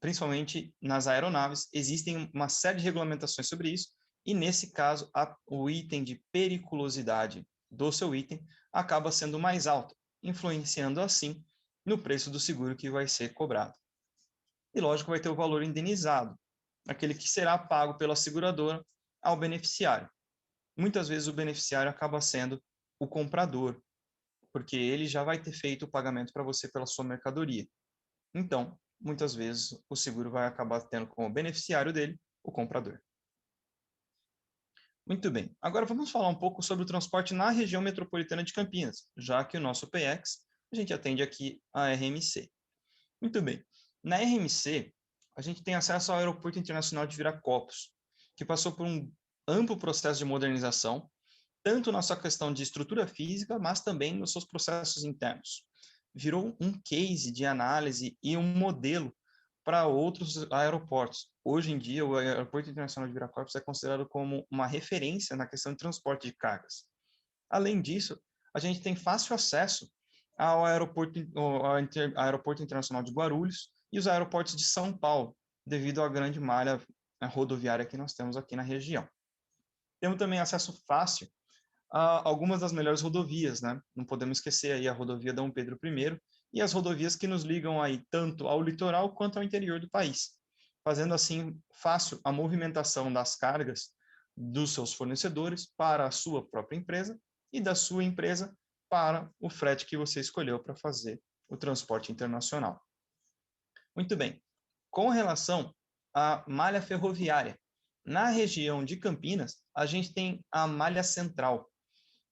Principalmente nas aeronaves, existem uma série de regulamentações sobre isso, e nesse caso, o item de periculosidade do seu item acaba sendo mais alto, influenciando assim no preço do seguro que vai ser cobrado. E lógico, vai ter o valor indenizado, aquele que será pago pela seguradora ao beneficiário. Muitas vezes o beneficiário acaba sendo o comprador, porque ele já vai ter feito o pagamento para você pela sua mercadoria. Então, muitas vezes o seguro vai acabar tendo como beneficiário dele o comprador. Muito bem, agora vamos falar um pouco sobre o transporte na região metropolitana de Campinas, já que o nosso PX, a gente atende aqui a RMC. Muito bem, na RMC, a gente tem acesso ao Aeroporto Internacional de Viracopos, que passou por um amplo processo de modernização, tanto na sua questão de estrutura física, mas também nos seus processos internos. Virou um case de análise e um modelo para outros aeroportos. Hoje em dia, o Aeroporto Internacional de Viracopos é considerado como uma referência na questão de transporte de cargas. Além disso, a gente tem fácil acesso ao Aeroporto Internacional de Guarulhos e os aeroportos de São Paulo, devido à grande malha rodoviária que nós temos aqui na região. Temos também acesso fácil a algumas das melhores rodovias, né? Não podemos esquecer aí a rodovia Dom Pedro I e as rodovias que nos ligam aí tanto ao litoral quanto ao interior do país, fazendo assim fácil a movimentação das cargas dos seus fornecedores para a sua própria empresa e da sua empresa para o frete que você escolheu para fazer o transporte internacional. Muito bem. Com relação à malha ferroviária, na região de Campinas, a gente tem a malha central,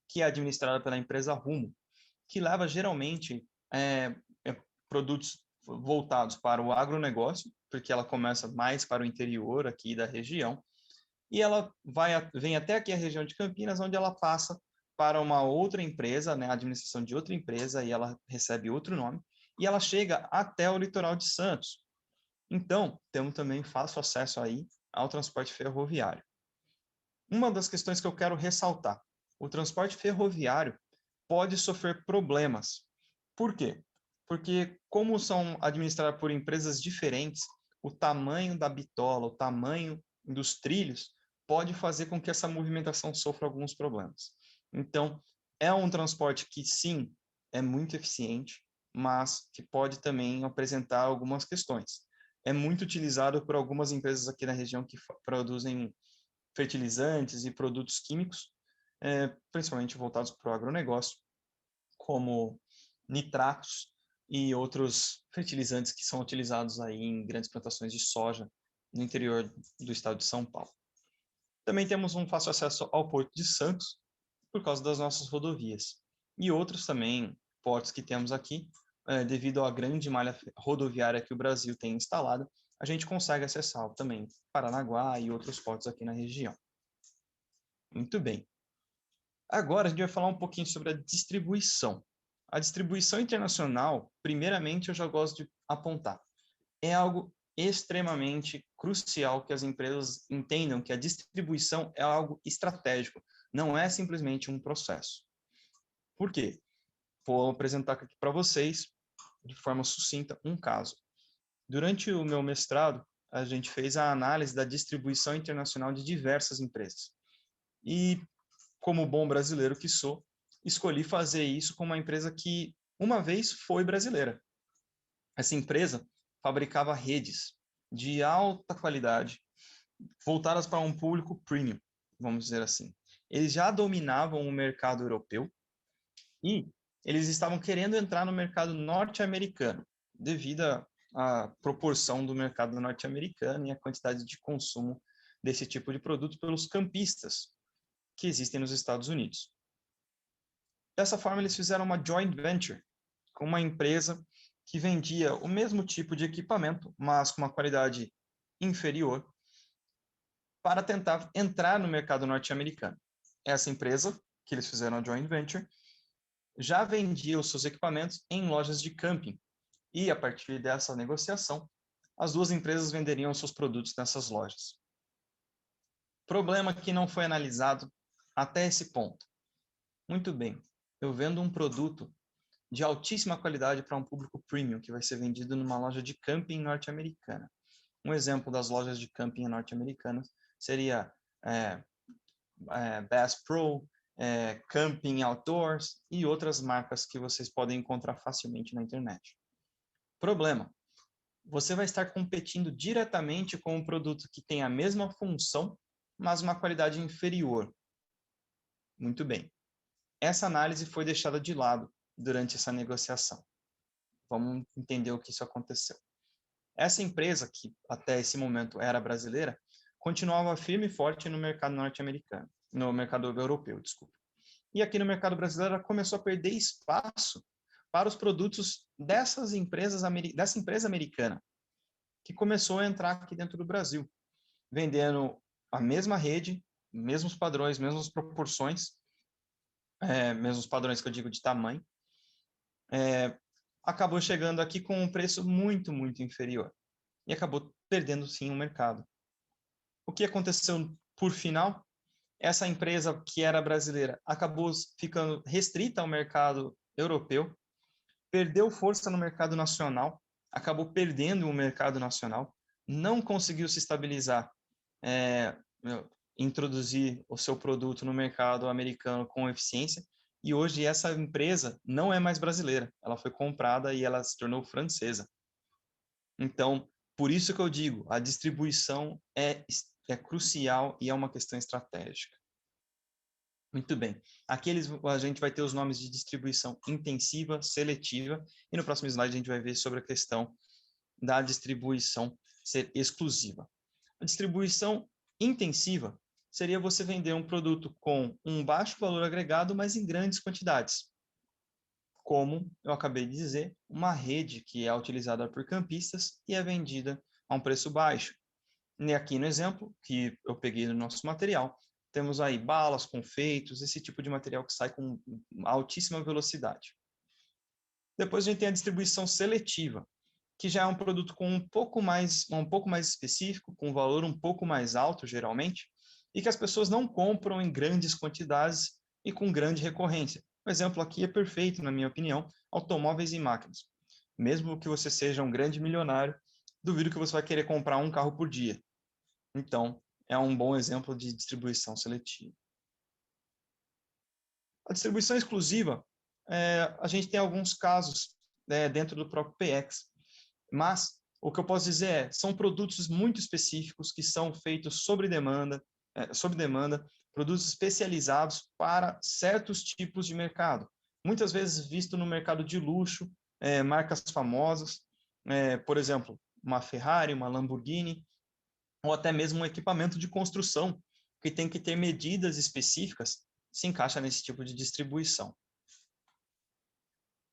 que é administrada pela empresa Rumo, que leva geralmente produtos voltados para o agronegócio, porque ela começa mais para o interior aqui da região, e ela vem até aqui a região de Campinas, onde ela passa para uma outra empresa, né, a administração de outra empresa, e ela recebe outro nome, e ela chega até o litoral de Santos. Então, temos também fácil acesso aí ao transporte ferroviário. Uma das questões que eu quero ressaltar, o transporte ferroviário pode sofrer problemas. Por quê? Porque como são administradas por empresas diferentes, o tamanho da bitola, o tamanho dos trilhos, pode fazer com que essa movimentação sofra alguns problemas. Então, é um transporte que, sim, é muito eficiente, mas que pode também apresentar algumas questões. É muito utilizado por algumas empresas aqui na região que produzem fertilizantes e produtos químicos, principalmente voltados para o agronegócio, como nitratos e outros fertilizantes que são utilizados aí em grandes plantações de soja no interior do estado de São Paulo. Também temos um fácil acesso ao Porto de Santos, por causa das nossas rodovias. E outros também portos que temos aqui, devido à grande malha rodoviária que o Brasil tem instalada, a gente consegue acessar também Paranaguá e outros portos aqui na região. Muito bem. Agora a gente vai falar um pouquinho sobre a distribuição. A distribuição internacional, primeiramente, eu já gosto de apontar, é algo extremamente crucial que as empresas entendam que a distribuição é algo estratégico, não é simplesmente um processo. Por quê? Vou apresentar aqui para vocês, de forma sucinta, um caso. Durante o meu mestrado, a gente fez a análise da distribuição internacional de diversas empresas. E, como bom brasileiro que sou, escolhi fazer isso com uma empresa que, uma vez, foi brasileira. Essa empresa fabricava redes de alta qualidade, voltadas para um público premium, vamos dizer assim. Eles já dominavam o mercado europeu e eles estavam querendo entrar no mercado norte-americano, devido à proporção do mercado norte-americano e a quantidade de consumo desse tipo de produto pelos campistas que existem nos Estados Unidos. Dessa forma, eles fizeram uma joint venture com uma empresa que vendia o mesmo tipo de equipamento, mas com uma qualidade inferior, para tentar entrar no mercado norte-americano. Essa empresa, que eles fizeram a joint venture, já vendia os seus equipamentos em lojas de camping. E, a partir dessa negociação, as duas empresas venderiam seus produtos nessas lojas. Problema que não foi analisado até esse ponto. Muito bem, eu vendo um produto de altíssima qualidade para um público premium, que vai ser vendido numa loja de camping norte-americana. Um exemplo das lojas de camping norte-americanas seria Bass Pro, Camping Outdoors e outras marcas que vocês podem encontrar facilmente na internet. Problema: você vai estar competindo diretamente com um produto que tem a mesma função, mas uma qualidade inferior. Muito bem. Essa análise foi deixada de lado durante essa negociação. Vamos entender o que isso aconteceu. Essa empresa, que até esse momento era brasileira, continuava firme e forte no mercado norte-americano, no mercado europeu, desculpa. E aqui no mercado brasileiro ela começou a perder espaço para os produtos dessa empresa americana, que começou a entrar aqui dentro do Brasil, vendendo a mesma rede, mesmos padrões, mesmas proporções, mesmos padrões que eu digo de tamanho, acabou chegando aqui com um preço muito, muito inferior. E acabou perdendo, sim, o mercado. O que aconteceu por final? Essa empresa, que era brasileira, acabou ficando restrita ao mercado europeu, perdeu força no mercado nacional, acabou perdendo o mercado nacional, não conseguiu se estabilizar introduzir o seu produto no mercado americano com eficiência, e hoje essa empresa não é mais brasileira, ela foi comprada e ela se tornou francesa. Então, por isso que eu digo, a distribuição é crucial e é uma questão estratégica. Muito bem. Aqui a gente vai ter os nomes de distribuição intensiva, seletiva, e no próximo slide a gente vai ver sobre a questão da distribuição ser exclusiva. A distribuição intensiva seria você vender um produto com um baixo valor agregado, mas em grandes quantidades. Como eu acabei de dizer, uma rede que é utilizada por campistas e é vendida a um preço baixo. E aqui no exemplo que eu peguei no nosso material, temos aí balas, confeitos, esse tipo de material que sai com altíssima velocidade. Depois a gente tem a distribuição seletiva, que já é um produto com um pouco mais específico, com um valor um pouco mais alto, geralmente, e que as pessoas não compram em grandes quantidades e com grande recorrência. O exemplo aqui é perfeito, na minha opinião, automóveis e máquinas. Mesmo que você seja um grande milionário, duvido que você vai querer comprar um carro por dia. Então, é um bom exemplo de distribuição seletiva. A distribuição exclusiva, a gente tem alguns casos dentro do próprio PX, mas o que eu posso dizer são produtos muito específicos que são feitos sob demanda, produtos especializados para certos tipos de mercado. Muitas vezes visto no mercado de luxo, marcas famosas, por exemplo, uma Ferrari, uma Lamborghini, ou até mesmo um equipamento de construção, que tem que ter medidas específicas, se encaixa nesse tipo de distribuição.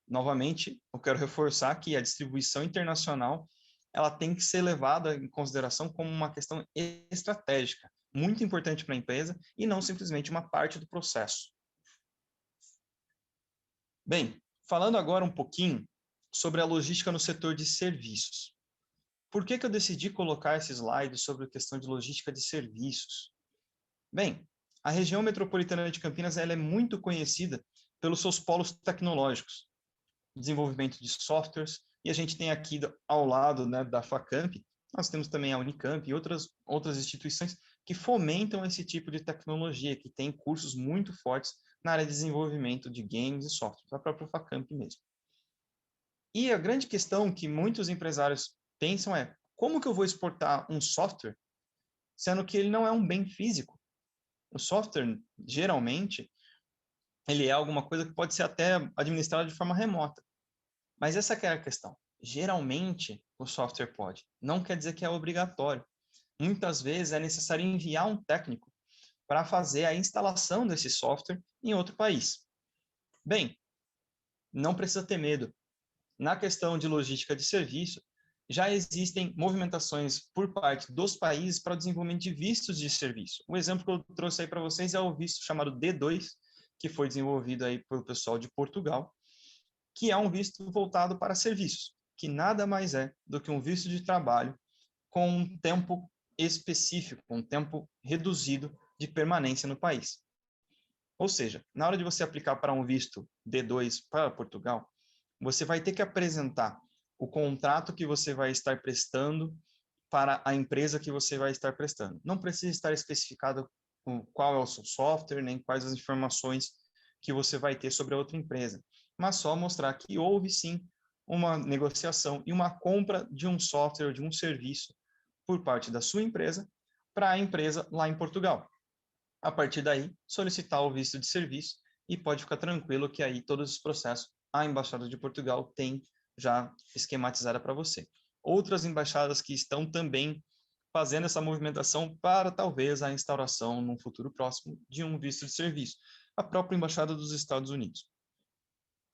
Novamente, eu quero reforçar que a distribuição internacional ela tem que ser levada em consideração como uma questão estratégica, muito importante para a empresa e não simplesmente uma parte do processo. Bem, falando agora um pouquinho sobre a logística no setor de serviços. Por que eu decidi colocar esse slide sobre a questão de logística de serviços? Bem, a região metropolitana de Campinas ela é muito conhecida pelos seus polos tecnológicos, desenvolvimento de softwares, e a gente tem aqui ao lado, né, da Facamp, nós temos também a Unicamp e outras instituições que fomentam esse tipo de tecnologia, que tem cursos muito fortes na área de desenvolvimento de games e softwares, a própria Facamp mesmo. E a grande questão que muitos empresários pensam é, como que eu vou exportar um software, sendo que ele não é um bem físico? O software, geralmente, ele é alguma coisa que pode ser até administrado de forma remota. Mas essa que é a questão. Geralmente, o software pode. Não quer dizer que é obrigatório. Muitas vezes é necessário enviar um técnico para fazer a instalação desse software em outro país. Bem, não precisa ter medo. Na questão de logística de serviço, já existem movimentações por parte dos países para o desenvolvimento de vistos de serviço. O exemplo que eu trouxe aí para vocês é o visto chamado D2, que foi desenvolvido aí pelo pessoal de Portugal, que é um visto voltado para serviços, que nada mais é do que um visto de trabalho com um tempo específico, um tempo reduzido de permanência no país. Ou seja, na hora de você aplicar para um visto D2 para Portugal, você vai ter que apresentar o contrato que você vai estar prestando para a empresa que você vai estar prestando. Não precisa estar especificado qual é o seu software, nem quais as informações que você vai ter sobre a outra empresa, mas só mostrar que houve sim uma negociação e uma compra de um software ou de um serviço por parte da sua empresa para a empresa lá em Portugal. A partir daí, solicitar o visto de serviço e pode ficar tranquilo que aí todos os processos a Embaixada de Portugal tem já esquematizada para você. Outras embaixadas que estão também fazendo essa movimentação para talvez a instauração, num futuro próximo, de um visto de serviço. A própria Embaixada dos Estados Unidos,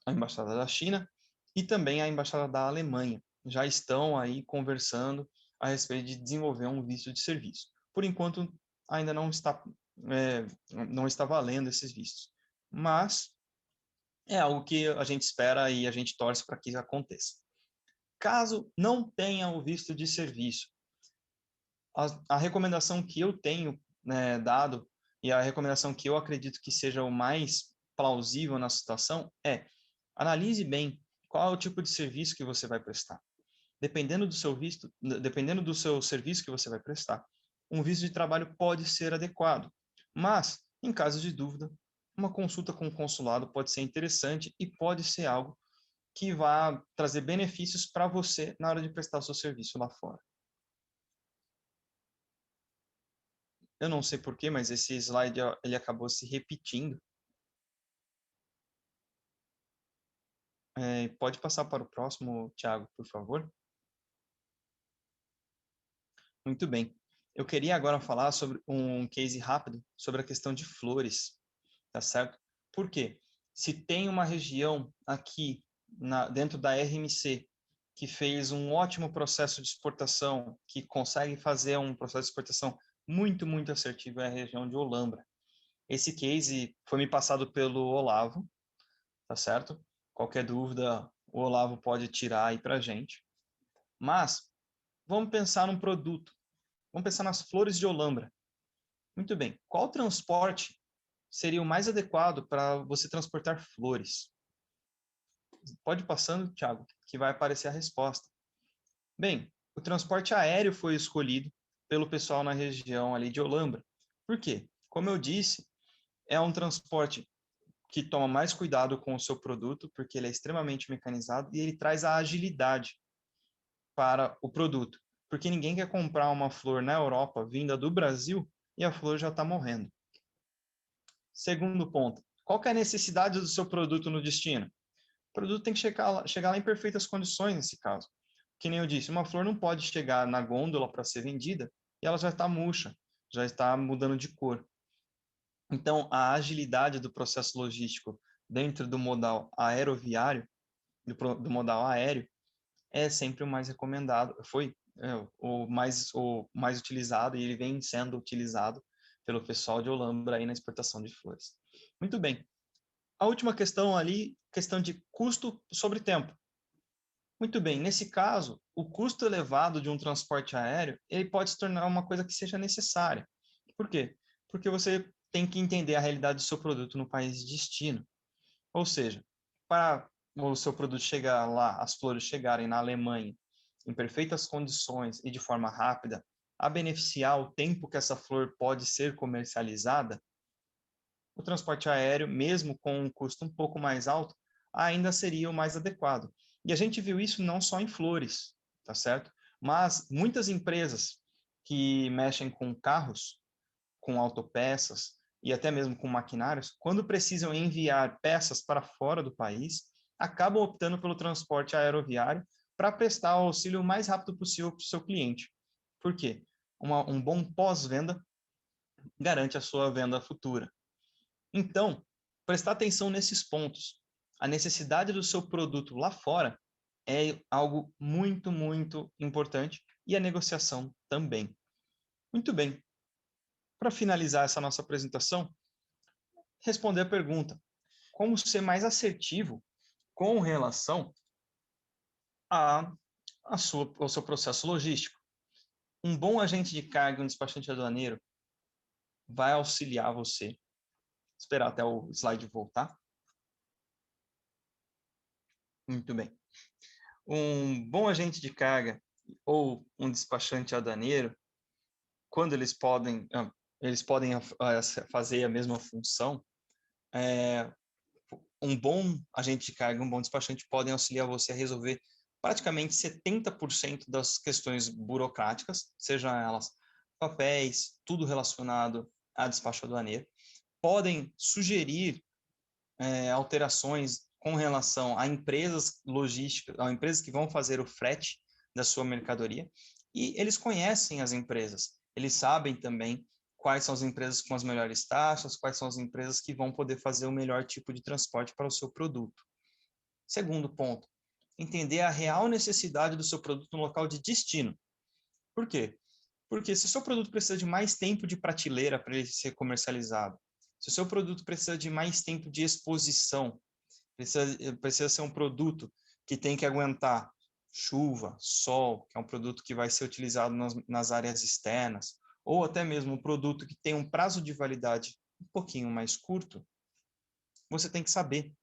a Embaixada da China e também a Embaixada da Alemanha já estão aí conversando a respeito de desenvolver um visto de serviço. Por enquanto, ainda não está valendo esses vistos, mas é algo que a gente espera e a gente torce para que aconteça. Caso não tenha o visto de serviço, a recomendação que eu tenho dado e a recomendação que eu acredito que seja o mais plausível na situação é analise bem qual é o tipo de serviço que você vai prestar. Dependendo do seu visto, dependendo do seu serviço que você vai prestar, um visto de trabalho pode ser adequado. Mas, em caso de dúvida, uma consulta com o consulado pode ser interessante e pode ser algo que vai trazer benefícios para você na hora de prestar o seu serviço lá fora. Eu não sei porquê, mas esse slide ele acabou se repetindo. Pode passar para o próximo, Thiago, por favor? Muito bem. Eu queria agora falar sobre um case rápido sobre a questão de flores, tá certo? Por quê? Se tem uma região aqui dentro da RMC que fez um ótimo processo de exportação, que consegue fazer um processo de exportação muito, muito assertivo, é a região de Olambra. Esse case foi me passado pelo Olavo, tá certo? Qualquer dúvida, o Olavo pode tirar aí para a gente. Mas, vamos pensar num produto. Vamos pensar nas flores de Olambra. Muito bem. Qual transporte seria o mais adequado para você transportar flores? Pode ir passando, Thiago, que vai aparecer a resposta. Bem, o transporte aéreo foi escolhido pelo pessoal na região ali de Olambra. Por quê? Como eu disse, é um transporte que toma mais cuidado com o seu produto, porque ele é extremamente mecanizado e ele traz a agilidade para o produto. Porque ninguém quer comprar uma flor na Europa vinda do Brasil e a flor já está morrendo. Segundo ponto, qual que é a necessidade do seu produto no destino? O produto tem que chegar lá em perfeitas condições nesse caso. Que nem eu disse, uma flor não pode chegar na gôndola para ser vendida e ela já está murcha, já está mudando de cor. Então, a agilidade do processo logístico dentro do modal aeroviário, do modal aéreo, é sempre o mais recomendado, o mais utilizado e ele vem sendo utilizado pelo pessoal de Olambra aí na exportação de flores. Muito bem. A última questão ali, questão de custo sobre tempo. Muito bem, nesse caso, o custo elevado de um transporte aéreo, ele pode se tornar uma coisa que seja necessária. Por quê? Porque você tem que entender a realidade do seu produto no país de destino. Ou seja, para o seu produto chegar lá, as flores chegarem na Alemanha em perfeitas condições e de forma rápida, a beneficiar o tempo que essa flor pode ser comercializada, o transporte aéreo, mesmo com um custo um pouco mais alto, ainda seria o mais adequado. E a gente viu isso não só em flores, tá certo? Mas muitas empresas que mexem com carros, com autopeças e até mesmo com maquinários, quando precisam enviar peças para fora do país, acabam optando pelo transporte aeroviário para prestar o auxílio o mais rápido possível para o seu cliente. Por quê? Um bom pós-venda garante a sua venda futura. Então, prestar atenção nesses pontos. A necessidade do seu produto lá fora é algo muito, muito importante e a negociação também. Muito bem. Para finalizar essa nossa apresentação, responder a pergunta: como ser mais assertivo com relação ao seu processo logístico? Um bom agente de carga, um despachante aduaneiro, vai auxiliar você. Vou esperar até o slide voltar. Muito bem. Um bom agente de carga ou um despachante aduaneiro, quando eles podem fazer a mesma função, um bom agente de carga, um bom despachante podem auxiliar você a resolver praticamente 70% das questões burocráticas, sejam elas papéis, tudo relacionado a despacho aduaneiro. Podem sugerir alterações com relação a empresas logísticas, a empresas que vão fazer o frete da sua mercadoria, e eles conhecem as empresas, eles sabem também quais são as empresas com as melhores taxas, quais são as empresas que vão poder fazer o melhor tipo de transporte para o seu produto. Segundo ponto, entender a real necessidade do seu produto no local de destino. Por quê? Porque se o seu produto precisa de mais tempo de prateleira para ele ser comercializado, se o seu produto precisa de mais tempo de exposição, precisa ser um produto que tem que aguentar chuva, sol, que é um produto que vai ser utilizado nas áreas externas, ou até mesmo um produto que tem um prazo de validade um pouquinho mais curto, você tem que saber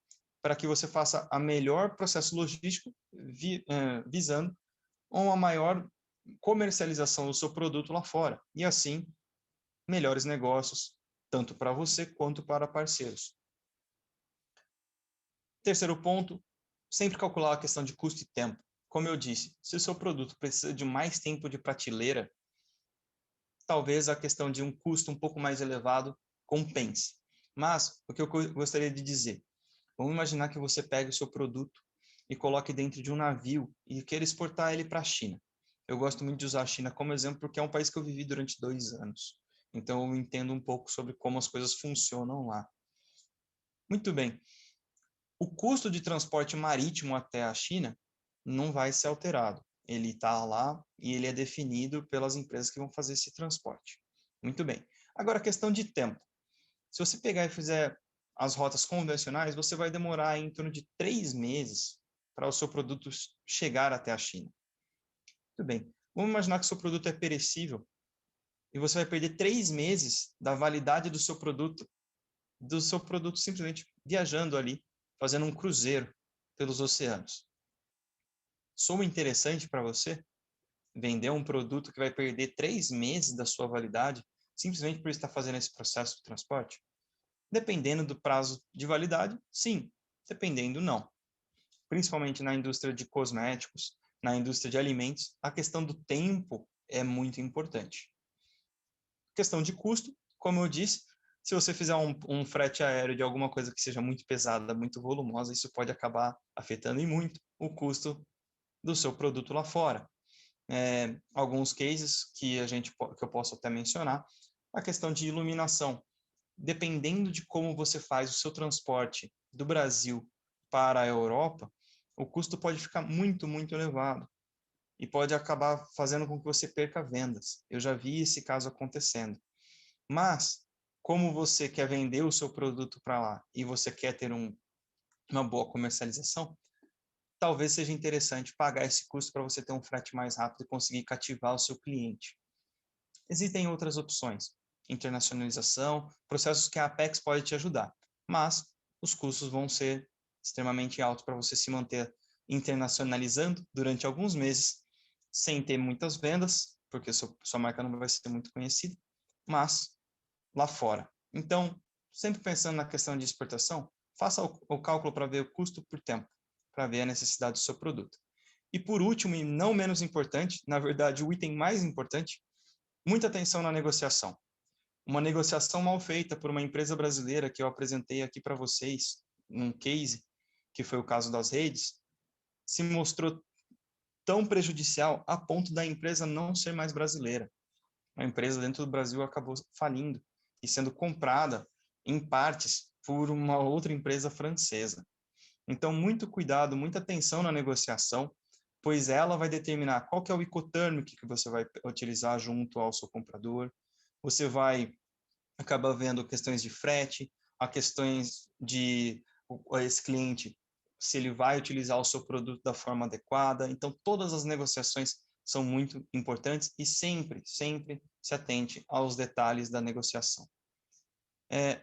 para que você faça a melhor processo logístico visando uma maior comercialização do seu produto lá fora. E assim, melhores negócios, tanto para você quanto para parceiros. Terceiro ponto, sempre calcular a questão de custo e tempo. Como eu disse, se o seu produto precisa de mais tempo de prateleira, talvez a questão de um custo um pouco mais elevado compense. Mas, o que eu gostaria de dizer, vamos imaginar que você pegue o seu produto e coloque dentro de um navio e queira exportar ele para a China. Eu gosto muito de usar a China como exemplo porque é um país que eu vivi durante 2 anos. Então, eu entendo um pouco sobre como as coisas funcionam lá. Muito bem. O custo de transporte marítimo até a China não vai ser alterado. Ele está lá e ele é definido pelas empresas que vão fazer esse transporte. Muito bem. Agora, a questão de tempo. Se você pegar e fizer as rotas convencionais, você vai demorar em torno de 3 meses para o seu produto chegar até a China. Muito bem. Vamos imaginar que o seu produto é perecível e você vai perder 3 meses da validade do seu produto simplesmente viajando ali, fazendo um cruzeiro pelos oceanos. Soa interessante para você vender um produto que vai perder 3 meses da sua validade simplesmente por estar fazendo esse processo de transporte? Dependendo do prazo de validade, sim. Dependendo, não. Principalmente na indústria de cosméticos, na indústria de alimentos, a questão do tempo é muito importante. Questão de custo, como eu disse, se você fizer um frete aéreo de alguma coisa que seja muito pesada, muito volumosa, isso pode acabar afetando e muito o custo do seu produto lá fora. Alguns cases que eu posso até mencionar, a questão de iluminação. Dependendo de como você faz o seu transporte do Brasil para a Europa, o custo pode ficar muito, muito elevado e pode acabar fazendo com que você perca vendas. Eu já vi esse caso acontecendo. Mas, como você quer vender o seu produto para lá e você quer ter uma boa comercialização, talvez seja interessante pagar esse custo para você ter um frete mais rápido e conseguir cativar o seu cliente. Existem outras opções, internacionalização, processos que a Apex pode te ajudar, mas os custos vão ser extremamente altos para você se manter internacionalizando durante alguns meses, sem ter muitas vendas, porque sua marca não vai ser muito conhecida, mas lá fora. Então, sempre pensando na questão de exportação, faça o cálculo para ver o custo por tempo, para ver a necessidade do seu produto. E por último, e não menos importante, na verdade, o item mais importante, muita atenção na negociação. Uma negociação mal feita por uma empresa brasileira que eu apresentei aqui para vocês, num case, que foi o caso das redes, se mostrou tão prejudicial a ponto da empresa não ser mais brasileira. A empresa dentro do Brasil acabou falindo e sendo comprada em partes por uma outra empresa francesa. Então, muito cuidado, muita atenção na negociação, pois ela vai determinar qual que é o Incoterms que você vai utilizar junto ao seu comprador. Você vai acabar vendo questões de frete, a questões de esse cliente, se ele vai utilizar o seu produto da forma adequada. Então, todas as negociações são muito importantes e sempre, sempre se atente aos detalhes da negociação.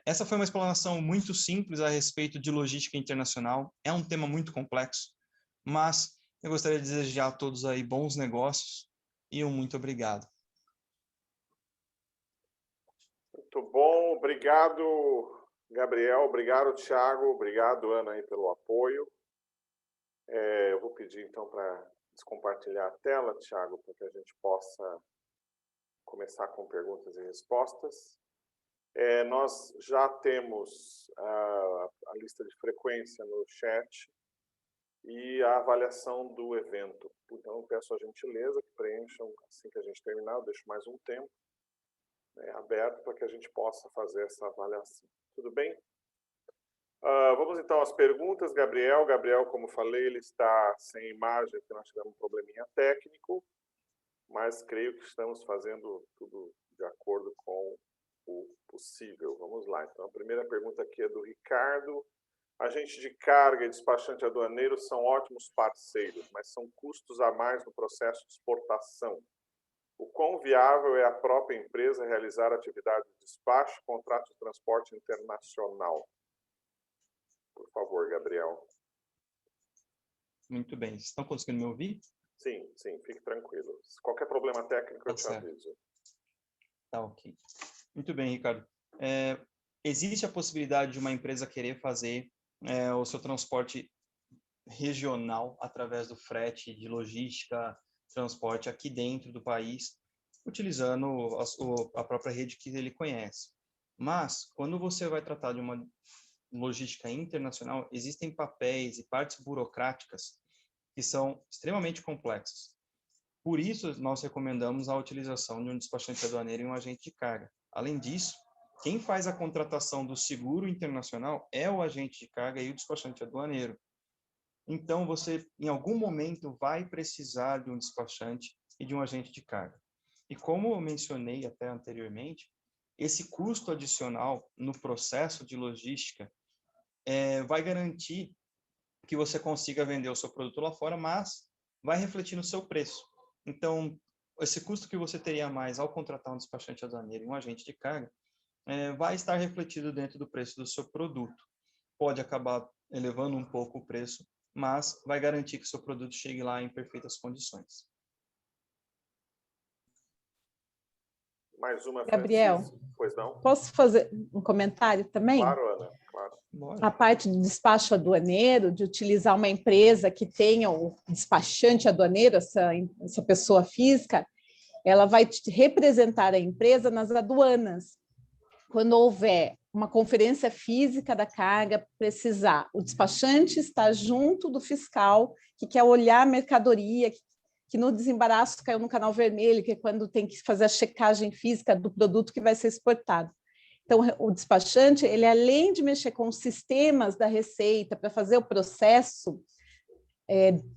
Essa foi uma explanação muito simples a respeito de logística internacional. É um tema muito complexo, mas eu gostaria de desejar a todos aí bons negócios e um muito obrigado. Muito bom, obrigado, Gabriel, obrigado, Thiago, obrigado, Ana, aí, pelo apoio. Eu vou pedir, então, para descompartilhar a tela, Thiago, para que a gente possa começar com perguntas e respostas. Nós já temos a lista de frequência no chat e a avaliação do evento. Então, eu peço a gentileza que preencham assim que a gente terminar, eu deixo mais um tempo aberto para que a gente possa fazer essa avaliação. Tudo bem? Vamos então às perguntas, Gabriel. Gabriel, como falei, ele está sem imagem, porque nós tivemos um probleminha técnico, mas creio que estamos fazendo tudo de acordo com o possível. Vamos lá. Então, a primeira pergunta aqui é do Ricardo. Agente de carga e despachante aduaneiro são ótimos parceiros, mas são custos a mais no processo de exportação. O quão viável é a própria empresa realizar atividade de despacho, contrato de transporte internacional? Por favor, Gabriel. Muito bem. Vocês estão conseguindo me ouvir? Sim, sim, fique tranquilo. Se qualquer problema técnico, eu te aviso. Tá, ok. Muito bem, Ricardo. Existe a possibilidade de uma empresa querer fazer o seu transporte regional através do frete de logística, transporte aqui dentro do país, utilizando a própria rede que ele conhece. Mas, quando você vai tratar de uma logística internacional, existem papéis e partes burocráticas que são extremamente complexas. Por isso, nós recomendamos a utilização de um despachante aduaneiro e um agente de carga. Além disso, quem faz a contratação do seguro internacional é o agente de carga e o despachante aduaneiro. Então, você, em algum momento, vai precisar de um despachante e de um agente de carga. E como eu mencionei até anteriormente, esse custo adicional no processo de logística vai garantir que você consiga vender o seu produto lá fora, mas vai refletir no seu preço. Então, esse custo que você teria a mais ao contratar um despachante aduaneiro e um agente de carga vai estar refletido dentro do preço do seu produto. Pode acabar elevando um pouco o preço, mas vai garantir que o seu produto chegue lá em perfeitas condições. Mais uma, Gabriel, Francisco. Pois não? posso fazer um comentário também? Claro, Ana, claro. A parte do despacho aduaneiro, de utilizar uma empresa que tenha o despachante aduaneiro, essa pessoa física, ela vai representar a empresa nas aduanas. Quando houver uma conferência física da carga, precisar, o despachante está junto do fiscal, que quer olhar a mercadoria, que no desembaraço caiu no canal vermelho, que é quando tem que fazer a checagem física do produto que vai ser exportado. Então, o despachante, ele além de mexer com os sistemas da Receita para fazer o processo,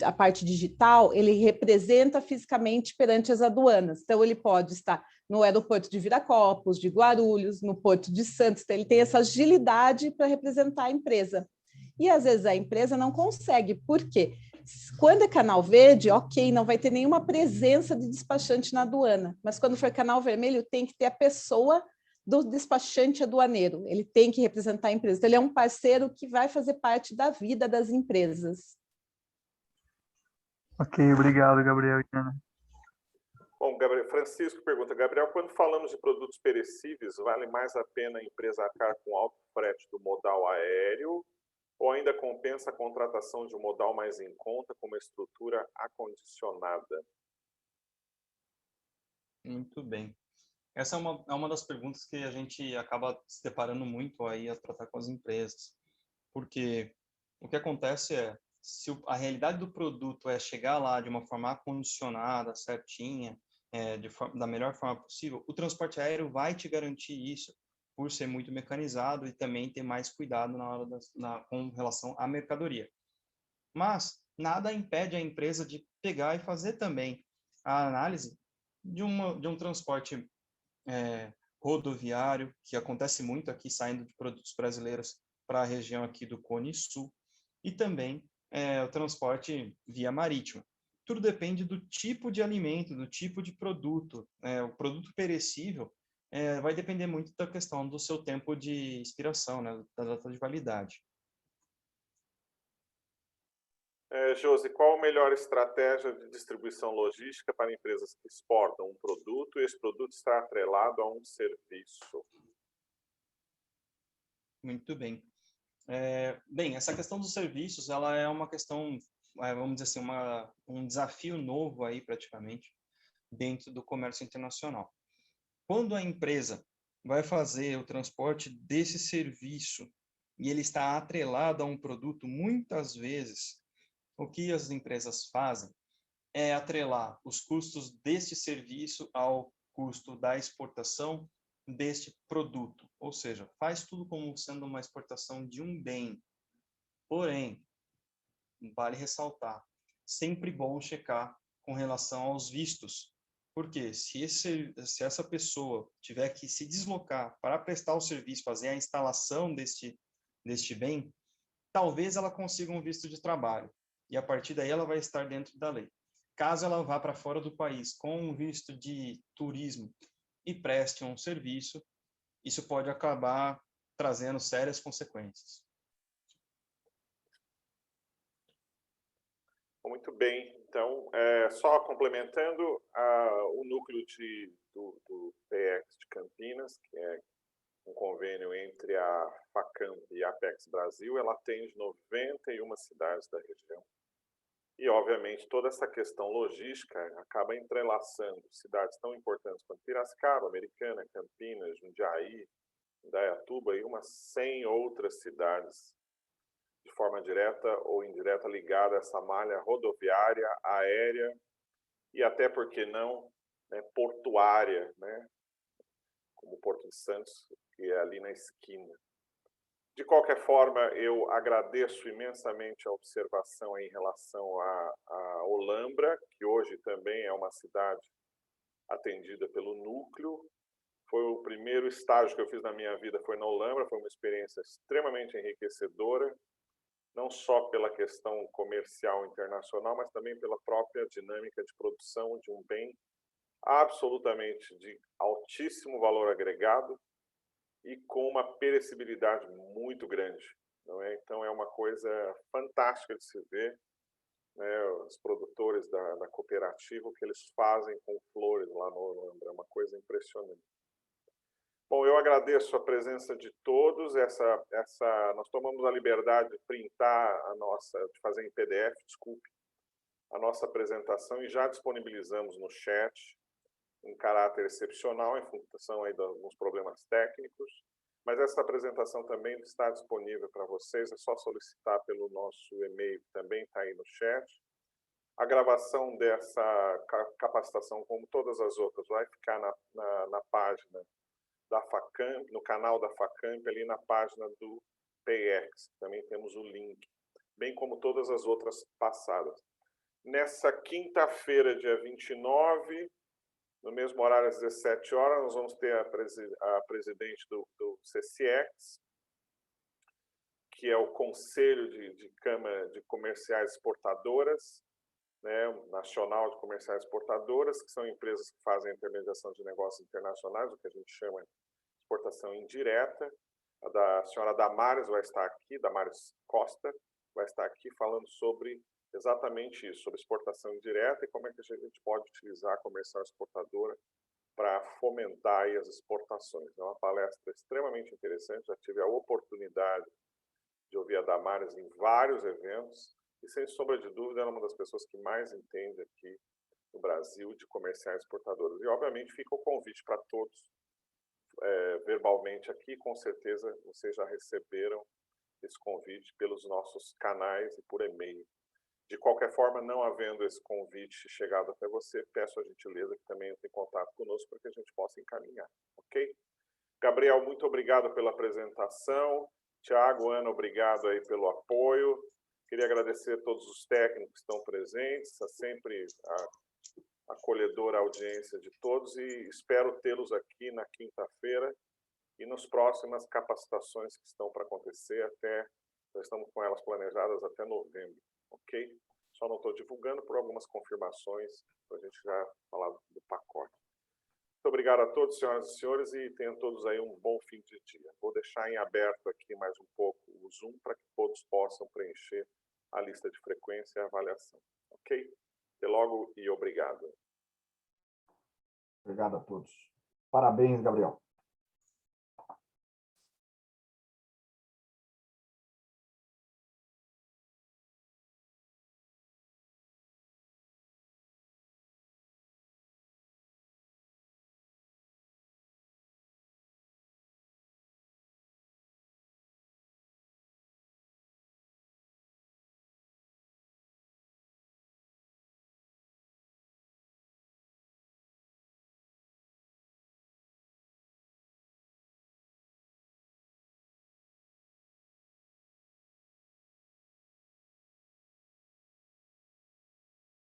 a parte digital, ele representa fisicamente perante as aduanas. Então, ele pode estar no aeroporto de Viracopos, de Guarulhos, no Porto de Santos. Então, ele tem essa agilidade para representar a empresa. E, às vezes, a empresa não consegue. Por quê? Quando é canal verde, ok, não vai ter nenhuma presença de despachante na aduana. Mas, quando for canal vermelho, tem que ter a pessoa do despachante aduaneiro. Ele tem que representar a empresa. Então, ele é um parceiro que vai fazer parte da vida das empresas. Ok, obrigado, Gabriel e Ana. Bom, Gabriel, Francisco pergunta, Gabriel, quando falamos de produtos perecíveis, vale mais a pena a empresa arcar com alto frete do modal aéreo ou ainda compensa a contratação de um modal mais em conta com uma estrutura acondicionada? Muito bem. Essa é uma das perguntas que a gente acaba se deparando muito aí a tratar com as empresas. Porque o que acontece é, se a realidade do produto é chegar lá de uma forma acondicionada, certinha, da melhor forma possível, o transporte aéreo vai te garantir isso, por ser muito mecanizado e também ter mais cuidado na hora com relação à mercadoria. Mas nada impede a empresa de pegar e fazer também a análise de um transporte rodoviário, que acontece muito aqui, saindo de produtos brasileiros para a região aqui do Cone Sul, e também o transporte via marítimo. Tudo depende do tipo de alimento, do tipo de produto. O produto perecível vai depender muito da questão do seu tempo de expiração, né, da data de validade. Josi, qual a melhor estratégia de distribuição logística para empresas que exportam um produto e esse produto está atrelado a um serviço? Muito bem. Bem, essa questão dos serviços, ela é uma questão, vamos dizer assim, um desafio novo aí praticamente dentro do comércio internacional. Quando a empresa vai fazer o transporte desse serviço e ele está atrelado a um produto, muitas vezes, o que as empresas fazem é atrelar os custos deste serviço ao custo da exportação deste produto, ou seja, faz tudo como sendo uma exportação de um bem. Porém, vale ressaltar, sempre bom checar com relação aos vistos, porque se essa pessoa tiver que se deslocar para prestar o serviço, fazer a instalação deste bem, talvez ela consiga um visto de trabalho, e a partir daí ela vai estar dentro da lei. Caso ela vá para fora do país com um visto de turismo e preste um serviço, isso pode acabar trazendo sérias consequências. muito bem. Então, só complementando, o núcleo do PX de Campinas, que é um convênio entre a FACAMP e a Apex Brasil, ela atende 91 cidades da região. E, obviamente, toda essa questão logística acaba entrelaçando cidades tão importantes quanto Piracicaba, Americana, Campinas, Jundiaí, Indaiatuba e umas 100 outras cidades de forma direta ou indireta ligada a essa malha rodoviária, aérea e até, por que não, né, portuária, né, como o Porto de Santos, que é ali na esquina. De qualquer forma, eu agradeço imensamente a observação em relação a Olambra, que hoje também é uma cidade atendida pelo núcleo. Foi o primeiro estágio que eu fiz na minha vida, foi na Olambra, foi uma experiência extremamente enriquecedora, não só pela questão comercial internacional, mas também pela própria dinâmica de produção de um bem absolutamente de altíssimo valor agregado e com uma perecibilidade muito grande, não é? Então, é uma coisa fantástica de se ver, né, os produtores da cooperativa, o que eles fazem com flores lá no Olambra, é uma coisa impressionante. Bom, eu agradeço a presença de todos. Nós tomamos a liberdade de printar de fazer em PDF, desculpe, a nossa apresentação e já disponibilizamos no chat em caráter excepcional, em função aí de alguns problemas técnicos. Mas essa apresentação também está disponível para vocês, é só solicitar pelo nosso e-mail, que também está aí no chat. A gravação dessa capacitação, como todas as outras, vai ficar na página da FACAMP, no canal da FACAMP, ali na página do PX. Também temos o link, bem como todas as outras passadas. Nessa quinta-feira, dia 29, no mesmo horário, às 17 horas, nós vamos ter a presidente do CCX, que é o Conselho de Câmara de Comerciais Exportadoras, né, Nacional de Comerciais Exportadoras, que são empresas que fazem a intermediação de negócios internacionais, o que a gente chama de exportação indireta. A senhora Damares vai estar aqui, Damares Costa, vai estar aqui falando sobre exatamente isso, sobre exportação indireta e como é que a gente pode utilizar a comercial exportadora para fomentar aí as exportações. É uma palestra extremamente interessante, já tive a oportunidade de ouvir a Damares em vários eventos e, sem sombra de dúvida, ela é uma das pessoas que mais entende aqui no Brasil de comerciais exportadoras. E, obviamente, fica o convite para todos, verbalmente aqui, com certeza vocês já receberam esse convite pelos nossos canais e por e-mail. De qualquer forma, não havendo esse convite chegado até você, peço a gentileza que também entre em contato conosco para que a gente possa encaminhar, ok? Gabriel, muito obrigado pela apresentação. Tiago, Ana, obrigado aí pelo apoio. Queria agradecer a todos os técnicos que estão presentes, sempre a acolhedora audiência de todos e espero tê-los aqui na quinta-feira e nas próximas capacitações que estão para acontecer nós estamos com elas planejadas até novembro, ok? Só não estou divulgando por algumas confirmações, para a gente já falar do pacote. Muito obrigado a todos, senhoras e senhores, e tenham todos aí um bom fim de dia. Vou deixar em aberto aqui mais um pouco o Zoom para que todos possam preencher a lista de frequência e avaliação, ok? Até logo e obrigado. Obrigado a todos. Parabéns, Gabriel.